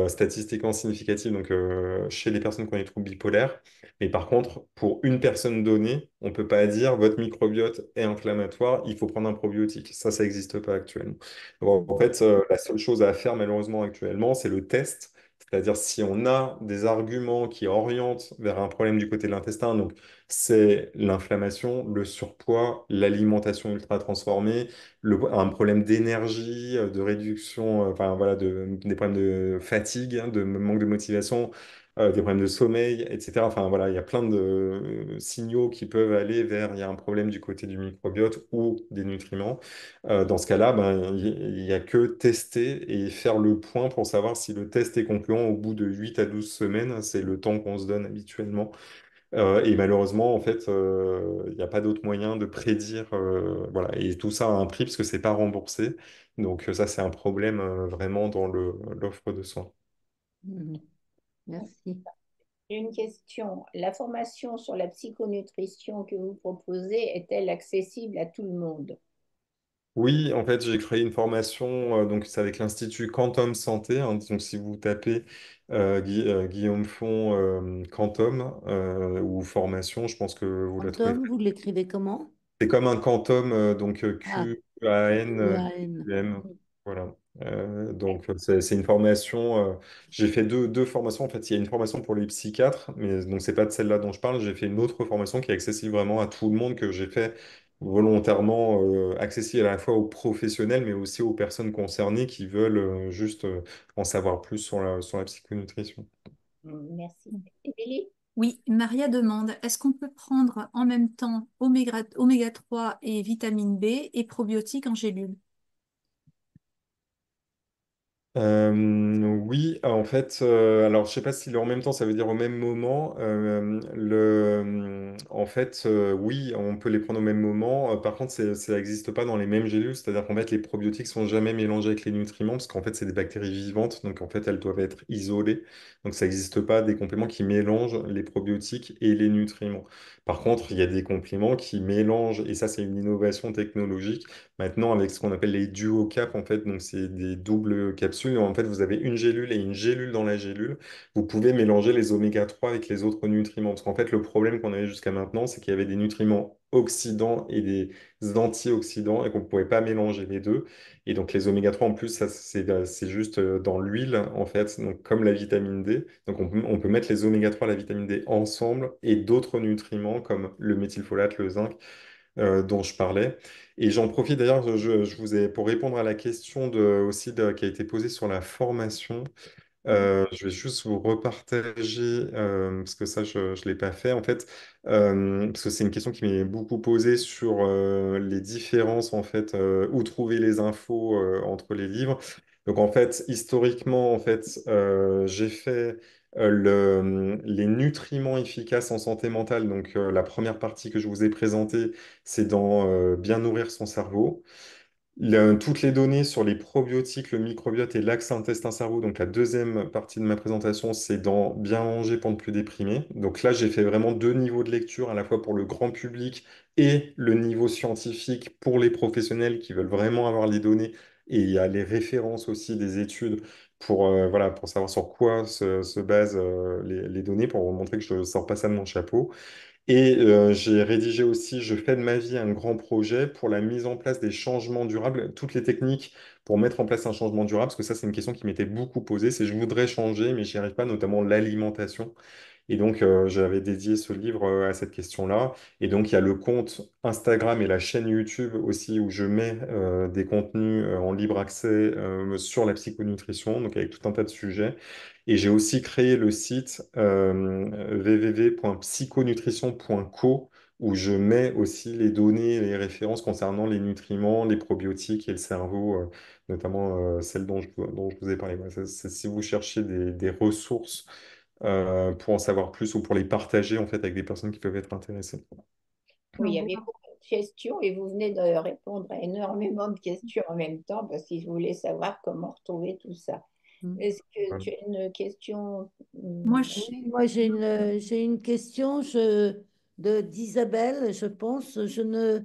statistiquement significatives, donc chez les personnes qui ont des troubles bipolaires. Mais par contre, pour une personne donnée, on ne peut pas dire votre microbiote est inflammatoire, il faut prendre un probiotique. Ça n'existe pas actuellement. Donc, en fait, la seule chose à faire malheureusement actuellement, c'est le test. C'est-à-dire si on a des arguments qui orientent vers un problème du côté de l'intestin, donc c'est l'inflammation, le surpoids, l'alimentation ultra transformée, un problème d'énergie, de réduction, enfin voilà, des problèmes de fatigue, hein, de manque de motivation, des problèmes de sommeil, etc. Enfin voilà, il y a plein de signaux qui peuvent aller vers, il y a un problème du côté du microbiote ou des nutriments. Dans ce cas-là, ben, il y a que tester et faire le point pour savoir si le test est concluant au bout de 8 à 12 semaines. C'est le temps qu'on se donne habituellement. Et malheureusement, en fait, il n'y a pas d'autre moyen de prédire. Voilà. Et tout ça a un prix parce que c'est pas remboursé. Donc ça, c'est un problème vraiment dans l'offre de soins. Mhm. Merci. J'ai une question. La formation sur la psychonutrition que vous proposez est-elle accessible à tout le monde? Oui, en fait, j'ai créé une formation, donc c'est avec l'Institut Quantum Santé, hein. Donc si vous tapez Guillaume Font Quantum ou formation, je pense que vous la trouvez. Quantum, vous l'écrivez comment? C'est comme un quantum, donc Ah, Q-A-N, QEAN. U-M. Voilà. C'est une formation. J'ai fait deux formations. En fait, il y a une formation pour les psychiatres, mais donc c'est pas de celle-là dont je parle. J'ai fait une autre formation qui est accessible vraiment à tout le monde, que j'ai fait volontairement accessible à la fois aux professionnels, mais aussi aux personnes concernées qui veulent juste en savoir plus sur la psychonutrition. Merci. Émilie? Oui, Maria demande, est-ce qu'on peut prendre en même temps oméga 3 et vitamine B et probiotiques en gélule? Oui, en fait, alors je sais pas si en même temps ça veut dire au même moment. En fait, oui, on peut les prendre au même moment. Par contre, ça n'existe pas dans les mêmes gélules, c'est-à-dire qu'en fait, les probiotiques sont jamais mélangés avec les nutriments parce qu'en fait, c'est des bactéries vivantes, donc en fait, elles doivent être isolées. Donc, ça n'existe pas des compléments qui mélangent les probiotiques et les nutriments. Par contre, il y a des compléments qui mélangent, et ça, c'est une innovation technologique maintenant avec ce qu'on appelle les duo cap, en fait, donc c'est des doubles capsules. En fait, vous avez une gélule et une gélule dans la gélule. Vous pouvez mélanger les oméga 3 avec les autres nutriments. Parce qu'en fait, le problème qu'on avait jusqu'à maintenant, c'est qu'il y avait des nutriments oxydants et des antioxydants et qu'on ne pouvait pas mélanger les deux. Et donc les oméga 3 en plus, ça c'est juste dans l'huile en fait, donc comme la vitamine D. Donc on peut mettre les oméga 3 et la vitamine D ensemble et d'autres nutriments comme le méthylfolate, le zinc dont je parlais. Et j'en profite d'ailleurs, je vous ai pour répondre à la question qui a été posée sur la formation. Je vais juste vous repartager, parce que ça, je ne l'ai pas fait, en fait, parce que c'est une question qui m'est beaucoup posée sur les différences, en fait, où trouver les infos entre les livres. Donc, en fait, historiquement, en fait, j'ai fait les nutriments efficaces en santé mentale. Donc, la première partie que je vous ai présentée, c'est dans Bien nourrir son cerveau. Toutes les données sur les probiotiques, le microbiote et l'axe intestin-cerveau, donc la deuxième partie de ma présentation, c'est dans Bien manger pour ne plus déprimer. Donc là, j'ai fait vraiment deux niveaux de lecture, à la fois pour le grand public et le niveau scientifique pour les professionnels qui veulent vraiment avoir les données. Et il y a les références aussi des études pour, voilà, pour savoir sur quoi se basent les données, pour vous montrer que je ne sors pas ça de mon chapeau. Et j'ai rédigé aussi, je fais de ma vie un grand projet pour la mise en place des changements durables, toutes les techniques pour mettre en place un changement durable, parce que ça, c'est une question qui m'était beaucoup posée, c'est je voudrais changer, mais j'y arrive pas, notamment l'alimentation. Et donc, j'avais dédié ce livre à cette question-là. Et donc, il y a le compte Instagram et la chaîne YouTube aussi où je mets des contenus en libre accès sur la psychonutrition, donc avec tout un tas de sujets. Et j'ai aussi créé le site www.psychonutrition.co où je mets aussi les données et les références concernant les nutriments, les probiotiques et le cerveau, notamment celles dont je vous ai parlé. Voilà, si vous cherchez des ressources pour en savoir plus ou pour les partager en fait avec des personnes qui peuvent être intéressées. Oui, il y avait beaucoup de questions et vous venez de répondre à énormément de questions en même temps parce qu'ils voulaient savoir comment retrouver tout ça. Mm. Est-ce que Voilà. tu as une question? Moi, Oui, moi j'ai une question d'Isabelle, je pense. Je ne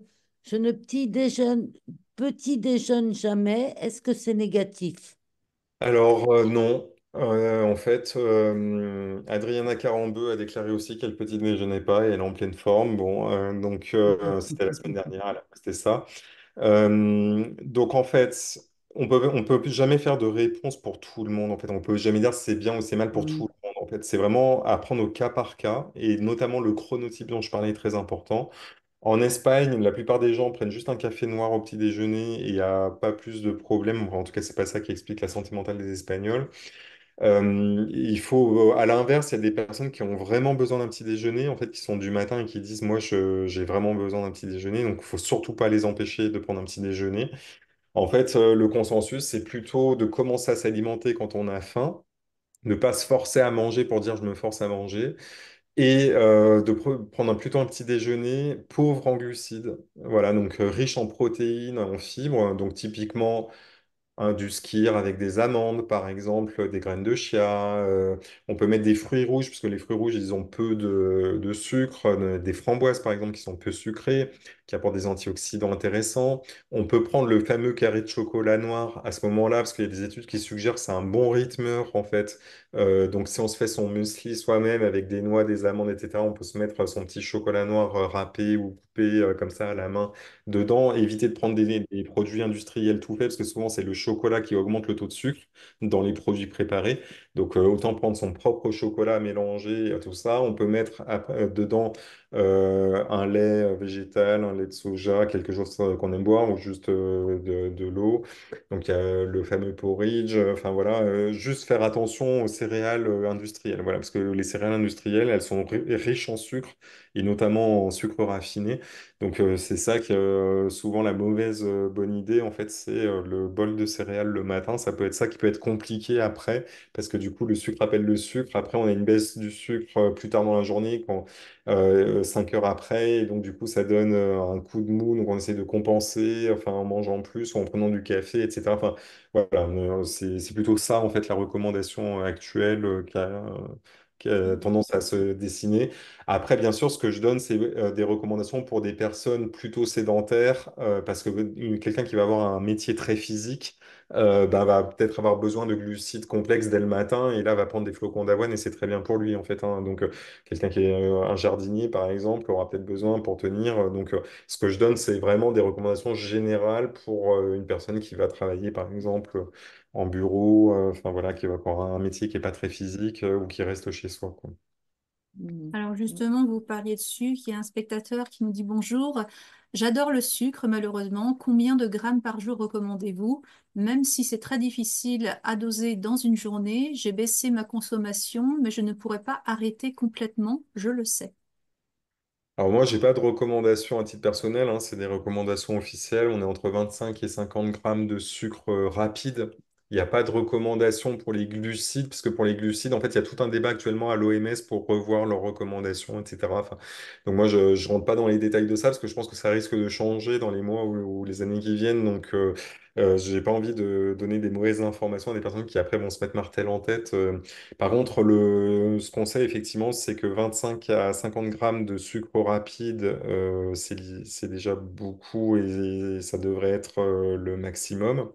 petit déjeune jamais. Est-ce que c'est négatif? Alors non. En fait, Adriana Carambeu a déclaré aussi qu'elle petit déjeunait pas et elle est en pleine forme. Bon, donc c'était la semaine dernière, elle a posté ça. Donc en fait, on peut jamais faire de réponse pour tout le monde. En fait, on peut jamais dire si c'est bien ou c'est mal pour Mm. tout le monde. En fait, c'est vraiment à prendre au cas par cas et notamment le chronotype dont je parlais est très important. En Espagne, la plupart des gens prennent juste un café noir au petit déjeuner et il n'y a pas plus de problème. Enfin, en tout cas, c'est pas ça qui explique la santé mentale des Espagnols. Il faut, à l'inverse, il y a des personnes qui ont vraiment besoin d'un petit déjeuner, en fait, qui sont du matin et qui disent, moi, j'ai vraiment besoin d'un petit déjeuner, donc il faut surtout pas les empêcher de prendre un petit déjeuner. En fait, le consensus, c'est plutôt de commencer à s'alimenter quand on a faim, ne pas se forcer à manger pour dire je me force à manger, et prendre plutôt un petit déjeuner pauvre en glucides. Voilà, donc riche en protéines, en fibres, donc typiquement du skyr avec des amandes, par exemple, des graines de chia. On peut mettre des fruits rouges, parce que les fruits rouges, ils ont peu de sucre. Des framboises, par exemple, qui sont peu sucrées, qui apportent des antioxydants intéressants. On peut prendre le fameux carré de chocolat noir à ce moment-là, parce qu'il y a des études qui suggèrent que c'est un bon rythmeur, en fait. Donc, si on se fait son muesli soi-même avec des noix, des amandes, etc., on peut se mettre son petit chocolat noir râpé ou coupé comme ça à la main dedans, éviter de prendre des produits industriels tout faits, parce que souvent c'est le chocolat qui augmente le taux de sucre dans les produits préparés. Donc autant prendre son propre chocolat mélangé à tout ça. On peut mettre dedans un lait végétal, un lait de soja, quelque chose qu'on aime boire, ou juste de l'eau. Donc il y a le fameux porridge. Enfin voilà, juste faire attention aux céréales industrielles. Voilà, parce que les céréales industrielles, elles sont riches en sucre, et notamment en sucre raffiné. Donc c'est ça que souvent la mauvaise bonne idée en fait c'est le bol de céréales le matin. Ça peut être ça qui peut être compliqué après parce que du coup le sucre appelle le sucre. Après on a une baisse du sucre plus tard dans la journée 5 heures après et donc du coup ça donne un coup de mou. Donc on essaie de compenser enfin en mangeant plus ou en prenant du café etc. Enfin voilà c'est plutôt ça en fait la recommandation actuelle qui a tendance à se dessiner. Après, bien sûr, ce que je donne, c'est des recommandations pour des personnes plutôt sédentaires, parce que quelqu'un qui va avoir un métier très physique, ben, va peut-être avoir besoin de glucides complexes dès le matin, et là va prendre des flocons d'avoine, et c'est très bien pour lui, en fait, hein. Donc, quelqu'un qui est un jardinier, par exemple, aura peut-être besoin pour tenir. Donc, ce que je donne, c'est vraiment des recommandations générales pour une personne qui va travailler, par exemple, en bureau, enfin voilà, qui va avoir un métier qui n'est pas très physique, ou qui reste chez soi, quoi. Mhm. Alors justement, vous parliez de sucre, il y a un spectateur qui nous dit bonjour. J'adore le sucre, malheureusement. Combien de grammes par jour recommandez-vous? Même si c'est très difficile à doser dans une journée, j'ai baissé ma consommation, mais je ne pourrais pas arrêter complètement, je le sais. Alors moi, j'ai pas de recommandations à titre personnel, hein, c'est des recommandations officielles. On est entre 25 et 50 grammes de sucre rapide. Il n'y a pas de recommandation pour les glucides, parce que pour les glucides, en fait, il y a tout un débat actuellement à l'OMS pour revoir leurs recommandations, etc. Enfin, donc moi, je ne rentre pas dans les détails de ça, parce que je pense que ça risque de changer dans les mois ou les années qui viennent. Donc, j'ai pas envie de donner des mauvaises informations à des personnes qui après vont se mettre martel en tête. Par contre, ce qu'on sait effectivement, c'est que 25 à 50 grammes de sucre rapide, c'est déjà beaucoup, et ça devrait être le maximum.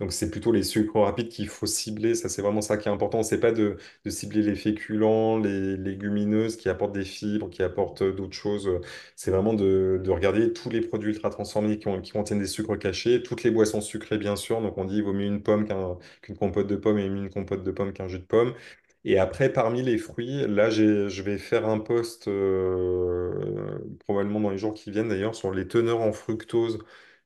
Donc c'est plutôt les sucres rapides qu'il faut cibler. Ça, c'est vraiment ça qui est important. C'est pas de cibler les féculents, les légumineuses qui apportent des fibres, qui apportent d'autres choses. C'est vraiment de regarder tous les produits ultra transformés qui contiennent des sucres cachés, toutes les boissons sucrées, bien sûr. Donc on dit il vaut mieux une pomme qu'une compote de pomme, et mieux une compote de pomme qu'un jus de pomme. Et après, parmi les fruits, là, je vais faire un post, probablement dans les jours qui viennent d'ailleurs, sur les teneurs en fructose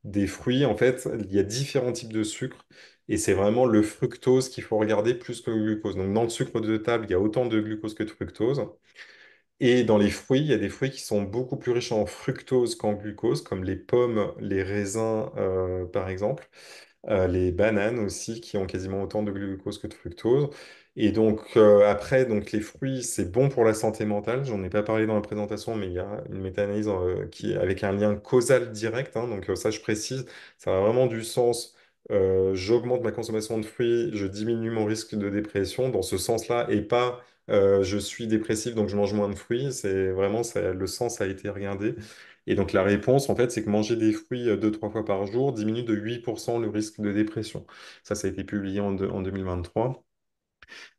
des fruits. En fait, il y a différents types de sucre, et c'est vraiment le fructose qu'il faut regarder plus que le glucose. Donc, dans le sucre de table, il y a autant de glucose que de fructose. Et dans les fruits, il y a des fruits qui sont beaucoup plus riches en fructose qu'en glucose, comme les pommes, les raisins, par exemple. Les bananes aussi, qui ont quasiment autant de glucose que de fructose. Et donc, après, donc, les fruits, c'est bon pour la santé mentale. J'en ai pas parlé dans la présentation, mais il y a une méta-analyse avec un lien causal direct, hein. Donc, ça, je précise, ça a vraiment du sens. J'augmente ma consommation de fruits, je diminue mon risque de dépression dans ce sens-là, et pas je suis dépressif, donc je mange moins de fruits. C'est vraiment le sens a été regardé. Et donc la réponse, en fait, c'est que manger des fruits 2, 3 fois par jour diminue de 8% le risque de dépression. Ça a été publié en 2023.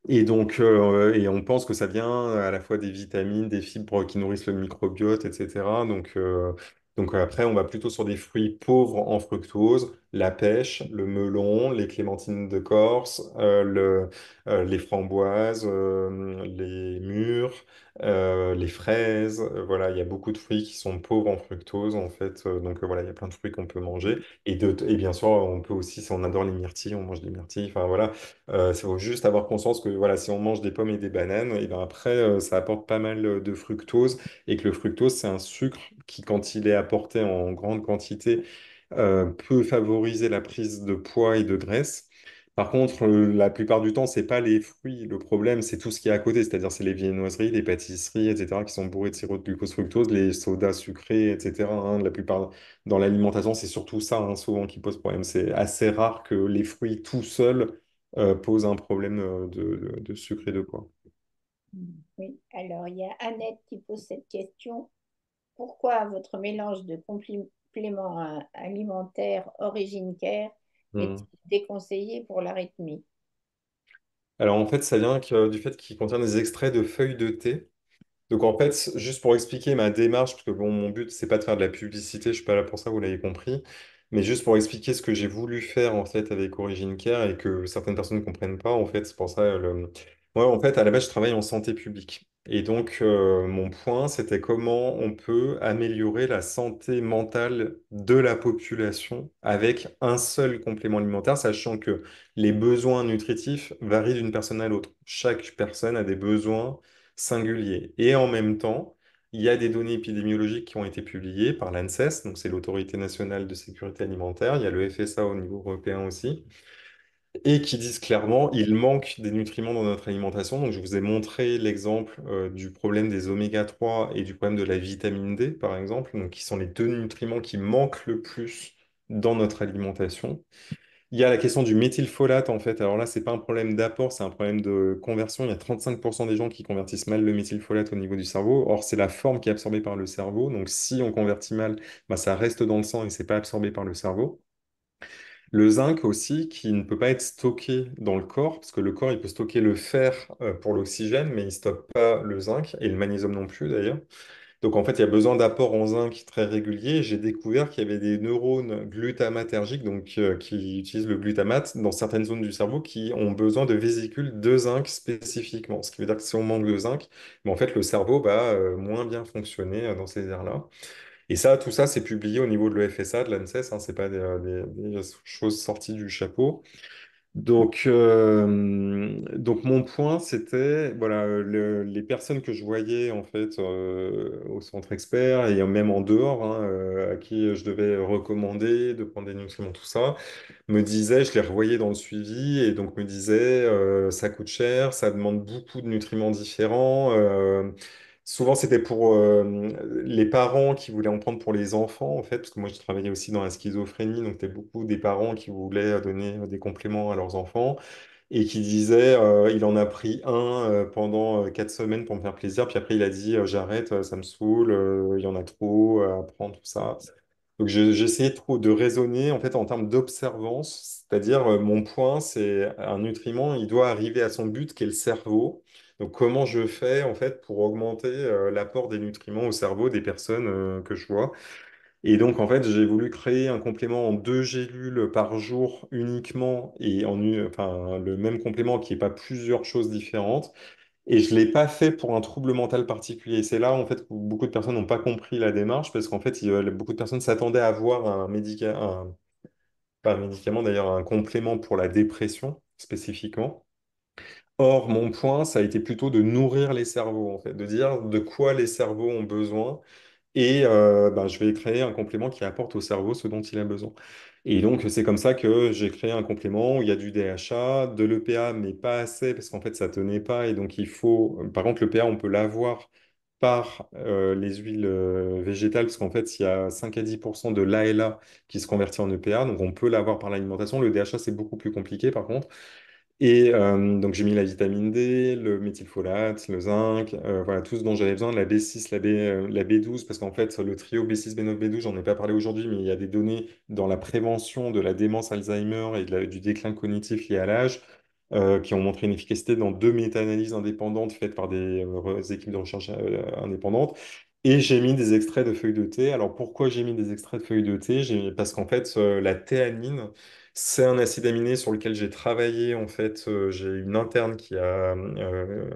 Et donc, et on pense que ça vient à la fois des vitamines, des fibres qui nourrissent le microbiote, etc. Donc après, on va plutôt sur des fruits pauvres en fructose, la pêche, le melon, les clémentines de Corse, les framboises, les mûres, les fraises. Voilà, il y a beaucoup de fruits qui sont pauvres en fructose, en fait. Donc voilà, il y a plein de fruits qu'on peut manger. Et bien sûr, on peut aussi, si on adore les myrtilles, on mange des myrtilles. Enfin voilà. Il faut juste avoir conscience que voilà, si on mange des pommes et des bananes, et ben après, ça apporte pas mal de fructose, et que le fructose, c'est un sucre qui, quand il est apporté en grande quantité, peut favoriser la prise de poids et de graisse. Par contre, la plupart du temps, c'est pas les fruits. Le problème, c'est tout ce qui est à côté, c'est-à-dire c'est les viennoiseries, les pâtisseries, etc., qui sont bourrées de sirop de glucose fructose, les sodas sucrés, etc., hein. La plupart dans l'alimentation, c'est surtout ça, hein, souvent qui pose problème. C'est assez rare que les fruits tout seuls pose un problème de sucre et de poids. Oui, alors il y a Annette qui pose cette question. Pourquoi votre mélange de compléments alimentaires Origin Care Hmm. est-il déconseillé pour l'arythmie? Alors en fait, ça vient du fait qu'il contient des extraits de feuilles de thé. Donc en fait, juste pour expliquer ma démarche, parce que bon, mon but, c'est pas de faire de la publicité, je suis pas là pour ça, vous l'avez compris, mais juste pour expliquer ce que j'ai voulu faire en fait avec Origin Care, et que certaines personnes ne comprennent pas, en fait, c'est pour ça. Moi, en fait, à la base, je travaille en santé publique. Et donc, mon point, c'était comment on peut améliorer la santé mentale de la population avec un seul complément alimentaire, sachant que les besoins nutritifs varient d'une personne à l'autre. Chaque personne a des besoins singulier. Et en même temps, il y a des données épidémiologiques qui ont été publiées par l'ANSES, donc c'est l'Autorité nationale de sécurité alimentaire, il y a le FSA au niveau européen aussi, et qui disent clairement il manque des nutriments dans notre alimentation. Donc je vous ai montré l'exemple du problème des oméga 3 et du problème de la vitamine D, par exemple, donc qui sont les deux nutriments qui manquent le plus dans notre alimentation. Il y a la question du méthylfolate, en fait. Alors là, c'est pas un problème d'apport, c'est un problème de conversion. Il y a 35% des gens qui convertissent mal le méthylfolate au niveau du cerveau. Or, c'est la forme qui est absorbée par le cerveau. Donc, si on convertit mal, bah, ça reste dans le sang et c'est pas absorbé par le cerveau. Le zinc aussi, qui ne peut pas être stocké dans le corps, parce que le corps, il peut stocker le fer pour l'oxygène, mais il ne stocke pas le zinc, et le magnésium non plus d'ailleurs. Donc en fait, il y a besoin d'apports en zinc très réguliers. J'ai découvert qu'il y avait des neurones glutamatergiques, donc qui utilisent le glutamate dans certaines zones du cerveau qui ont besoin de vésicules de zinc spécifiquement. Ce qui veut dire que si on manque de zinc, en fait, le cerveau va moins bien fonctionner dans ces aires-là. Et ça, tout ça, c'est publié au niveau de l'EFSA, de l'ANSES, hein, c'est pas des choses sorties du chapeau. Donc mon point, c'était voilà, les personnes que je voyais en fait au centre expert et même en dehors, hein, à qui je devais recommander de prendre des nutriments, tout ça, me disaient, je les revoyais dans le suivi et donc me disaient, ça coûte cher, ça demande beaucoup de nutriments différents. Souvent, c'était pour les parents qui voulaient en prendre pour les enfants, en fait, parce que moi, je travaillais aussi dans la schizophrénie, donc c'était beaucoup des parents qui voulaient donner des compléments à leurs enfants et qui disaient, il en a pris un pendant 4 semaines pour me faire plaisir, puis après, il a dit, j'arrête, ça me saoule, il y en a trop à prendre, tout ça. Donc, j'essayais trop de raisonner, en fait, en termes d'observance, c'est-à-dire, mon point, c'est un nutriment, il doit arriver à son but, qui est le cerveau. Donc, comment je fais en fait pour augmenter l'apport des nutriments au cerveau des personnes que je vois? Et donc, en fait, j'ai voulu créer un complément en 2 gélules par jour uniquement et enfin, le même complément qui n'est pas plusieurs choses différentes. Et je ne l'ai pas fait pour un trouble mental particulier. C'est là, en fait, où beaucoup de personnes n'ont pas compris la démarche parce qu'en fait, beaucoup de personnes s'attendaient à avoir pas un médicament d'ailleurs, un complément pour la dépression spécifiquement. Or, mon point, ça a été plutôt de nourrir les cerveaux, en fait, de dire de quoi les cerveaux ont besoin et ben, je vais créer un complément qui apporte au cerveau ce dont il a besoin. Et donc, c'est comme ça que j'ai créé un complément où il y a du DHA, de l'EPA, mais pas assez parce qu'en fait, ça tenait pas. Et donc, il faut. Par contre, l'EPA, on peut l'avoir par les huiles végétales parce qu'en fait, il y a 5 à 10% de l'ALA qui se convertit en EPA. Donc, on peut l'avoir par l'alimentation. Le DHA, c'est beaucoup plus compliqué par contre. Et donc j'ai mis la vitamine D, le méthylfolate, le zinc, voilà tout ce dont j'avais besoin, la B6, la B12, parce qu'en fait le trio B6, B9, B12, j'en ai pas parlé aujourd'hui, mais il y a des données dans la prévention de la démence Alzheimer et du déclin cognitif lié à l'âge, qui ont montré une efficacité dans 2 méta-analyses indépendantes faites par des équipes de recherche indépendantes. Et j'ai mis des extraits de feuilles de thé. Alors pourquoi j'ai mis des extraits de feuilles de thé? Parce qu'en fait la théanine, c'est un acide aminé sur lequel j'ai travaillé. En fait, j'ai une interne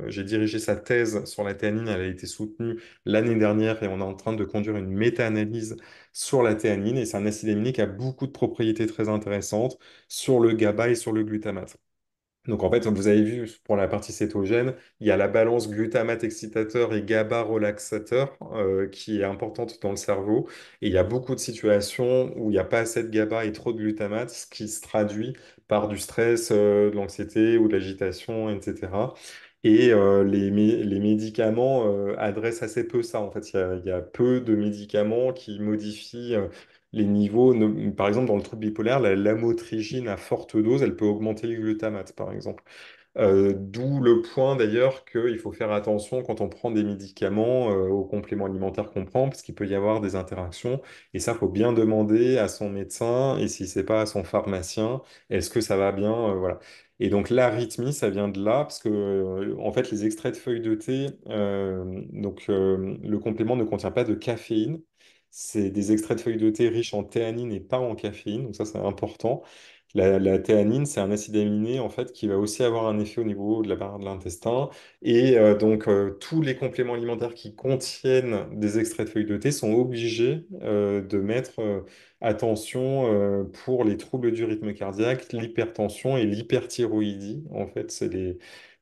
j'ai dirigé sa thèse sur la théanine. Elle a été soutenue l'année dernière et on est en train de conduire une méta-analyse sur la théanine. Et c'est un acide aminé qui a beaucoup de propriétés très intéressantes sur le GABA et sur le glutamate. Donc en fait, vous avez vu pour la partie cétogène, il y a la balance glutamate excitateur et GABA relaxateur qui est importante dans le cerveau. Et il y a beaucoup de situations où il n'y a pas assez de GABA et trop de glutamate, ce qui se traduit par du stress, de l'anxiété ou de l'agitation, etc. Et les médicaments adressent assez peu ça. En fait, il y a peu de médicaments qui modifient les niveaux, par exemple, dans le trouble bipolaire, la lamotrigine à forte dose, elle peut augmenter le glutamate, par exemple. D'où le point d'ailleurs qu'il faut faire attention quand on prend des médicaments aux compléments alimentaires qu'on prend, parce qu'il peut y avoir des interactions. Et ça, il faut bien demander à son médecin, et si c'est pas à son pharmacien, est-ce que ça va bien, voilà. Et donc l'arythmie, ça vient de là, parce que en fait, les extraits de feuilles de thé, le complément ne contient pas de caféine. C'est des extraits de feuilles de thé riches en théanine et pas en caféine, donc ça c'est important. La théanine, c'est un acide aminé en fait qui va aussi avoir un effet au niveau de la barrière de l'intestin. Et tous les compléments alimentaires qui contiennent des extraits de feuilles de thé sont obligés de mettre attention pour les troubles du rythme cardiaque, l'hypertension et l'hyperthyroïdie. En fait,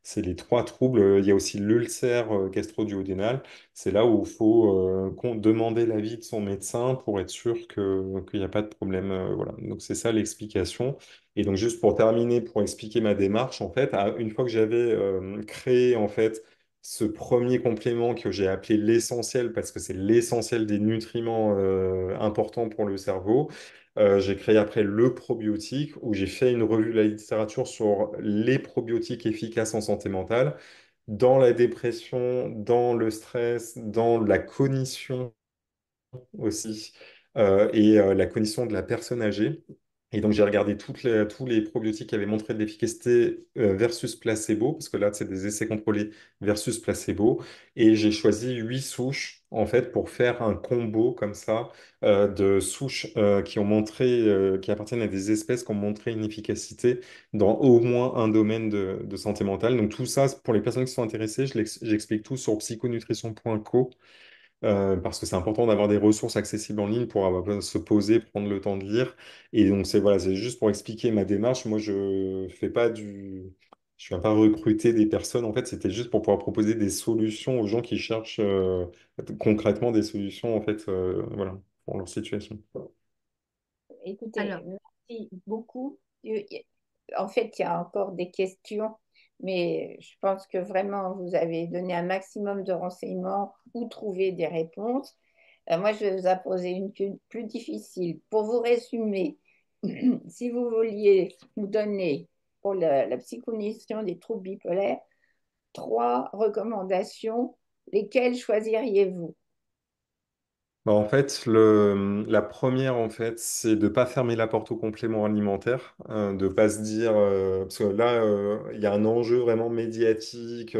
c'est les trois troubles. Il y a aussi l'ulcère gastro-duodénal. C'est là où il faut demander l'avis de son médecin pour être sûr qu'il n'y a pas de problème. Voilà. Donc c'est ça l'explication. Et donc juste pour terminer, pour expliquer ma démarche, en fait, une fois que j'avais créé en fait ce premier complément que j'ai appelé l'essentiel parce que c'est l'essentiel des nutriments importants pour le cerveau, J'ai créé après le probiotique, où j'ai fait une revue de la littérature sur les probiotiques efficaces en santé mentale, dans la dépression, dans le stress, dans la cognition aussi, et la cognition de la personne âgée. Et donc, j'ai regardé tous les probiotiques qui avaient montré de l'efficacité versus placebo, parce que là, c'est des essais contrôlés versus placebo. Et j'ai choisi 8 souches, en fait, pour faire un combo comme ça de souches qui ont montré, qui appartiennent à des espèces qui ont montré une efficacité dans au moins un domaine de santé mentale. Donc, tout ça, pour les personnes qui sont intéressées, j'explique tout sur psychonutrition.co. Parce que c'est important d'avoir des ressources accessibles en ligne pour se poser, prendre le temps de lire. Et donc, voilà, c'est juste pour expliquer ma démarche. Moi, je viens pas recruter des personnes. En fait, c'était juste pour pouvoir proposer des solutions aux gens qui cherchent concrètement des solutions, en fait, voilà, pour leur situation. Écoutez, Alors, merci beaucoup. En fait, il y a encore des questions, mais je pense que vraiment, vous avez donné un maximum de renseignements ou trouvé des réponses. Moi, je vais vous en poser une plus difficile. Pour vous résumer, si vous vouliez nous donner pour la psychonutrition des troubles bipolaires 3 recommandations, lesquelles choisiriez-vous? Bah, en fait, la première, en fait, c'est de pas fermer la porte aux compléments alimentaires, de pas se dire, parce que là, il y a un enjeu vraiment médiatique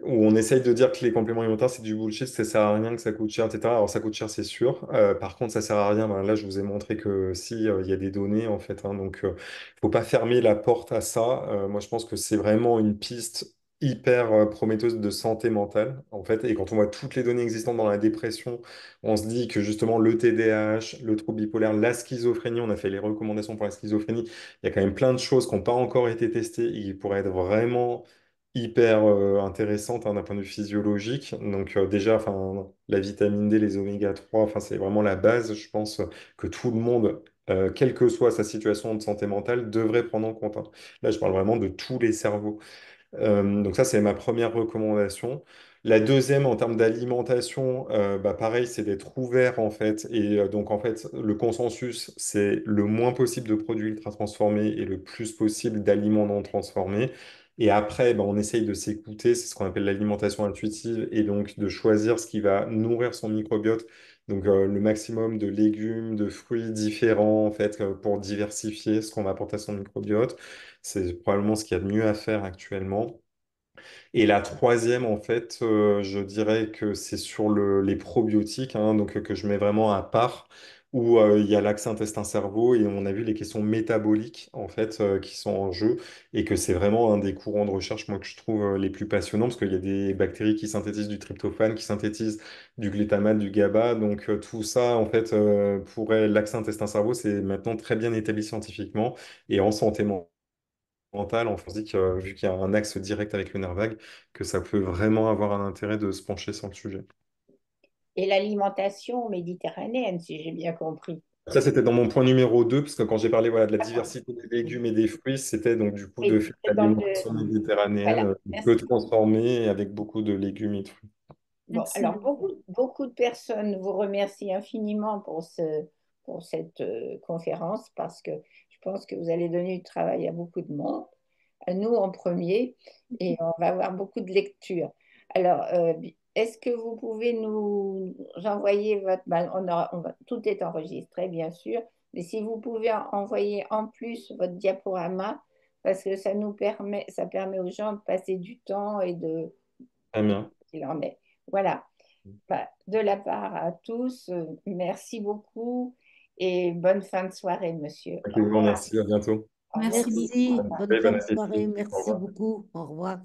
où on essaye de dire que les compléments alimentaires, c'est du bullshit, que ça sert à rien, que ça coûte cher, etc. Alors, ça coûte cher, c'est sûr. Par contre, ça sert à rien. Ben, là, je vous ai montré que si, il y a des données, en fait, hein. Donc, faut pas fermer la porte à ça. Moi, je pense que c'est vraiment une piste hyper prometteuse de santé mentale, en fait. Et quand on voit toutes les données existantes dans la dépression, on se dit que justement, le TDAH, le trouble bipolaire, la schizophrénie, on a fait les recommandations pour la schizophrénie. Il y a quand même plein de choses qui n'ont pas encore été testées et qui pourraient être vraiment hyper intéressante, hein, d'un point de vue physiologique. Donc déjà, enfin, la vitamine D, les oméga 3, enfin, c'est vraiment la base, je pense, que tout le monde, quelle que soit sa situation de santé mentale, devrait prendre en compte, hein. Là, je parle vraiment de tous les cerveaux. Donc ça, c'est ma première recommandation. La deuxième, en termes d'alimentation, bah pareil, c'est d'être ouvert en fait. Et donc en fait, le consensus, c'est le moins possible de produits ultra transformés et le plus possible d'aliments non transformés. Et après, bah, on essaye de s'écouter, c'est ce qu'on appelle l'alimentation intuitive, et donc de choisir ce qui va nourrir son microbiote. Donc le maximum de légumes, de fruits différents en fait, pour diversifier ce qu'on va apporter à son microbiote. C'est probablement ce qu'il y a de mieux à faire actuellement. Et la troisième, en fait, je dirais que c'est sur les probiotiques, hein, donc que je mets vraiment à part, où il y a l'axe intestin-cerveau et on a vu les questions métaboliques, en fait, qui sont en jeu, et que c'est vraiment un des courants de recherche, moi, que je trouve les plus passionnants, parce qu'il y a des bactéries qui synthétisent du tryptophane, qui synthétisent du glutamate, du GABA, donc tout ça, en fait, pourrait l'axe intestin-cerveau, c'est maintenant très bien établi scientifiquement, et en santé mentale, on se dit que vu qu'il y a un axe direct avec le nerf vague, que ça peut vraiment avoir un intérêt de se pencher sur le sujet. Et l'alimentation méditerranéenne, si j'ai bien compris. Ça, c'était dans mon point numéro 2 parce que quand j'ai parlé voilà, de la diversité des légumes et des fruits, c'était donc du coup de Oui, faire c'est dans l'alimentation le... méditerranéenne, Voilà, peu merci. transformée avec beaucoup de légumes et de fruits. Bon, merci alors beaucoup. beaucoup de personnes vous remercient infiniment pour cette conférence parce que je pense que vous allez donner du travail à beaucoup de monde, à nous en premier, et on va avoir beaucoup de lectures. Alors, est-ce que vous pouvez nous envoyer votre... ben, tout est enregistré, bien sûr, mais si vous pouvez envoyer en plus votre diaporama, parce que ça permet aux gens de passer du temps et de... Très bien. qu'il en est. Voilà. Bah, de la part à tous, merci beaucoup et bonne fin de soirée, monsieur. Ok, bon, merci, à bientôt. Au revoir. Merci Merci. beaucoup. Merci, bonne Et fin bon de soirée, appétit. Au merci revoir. beaucoup, au revoir.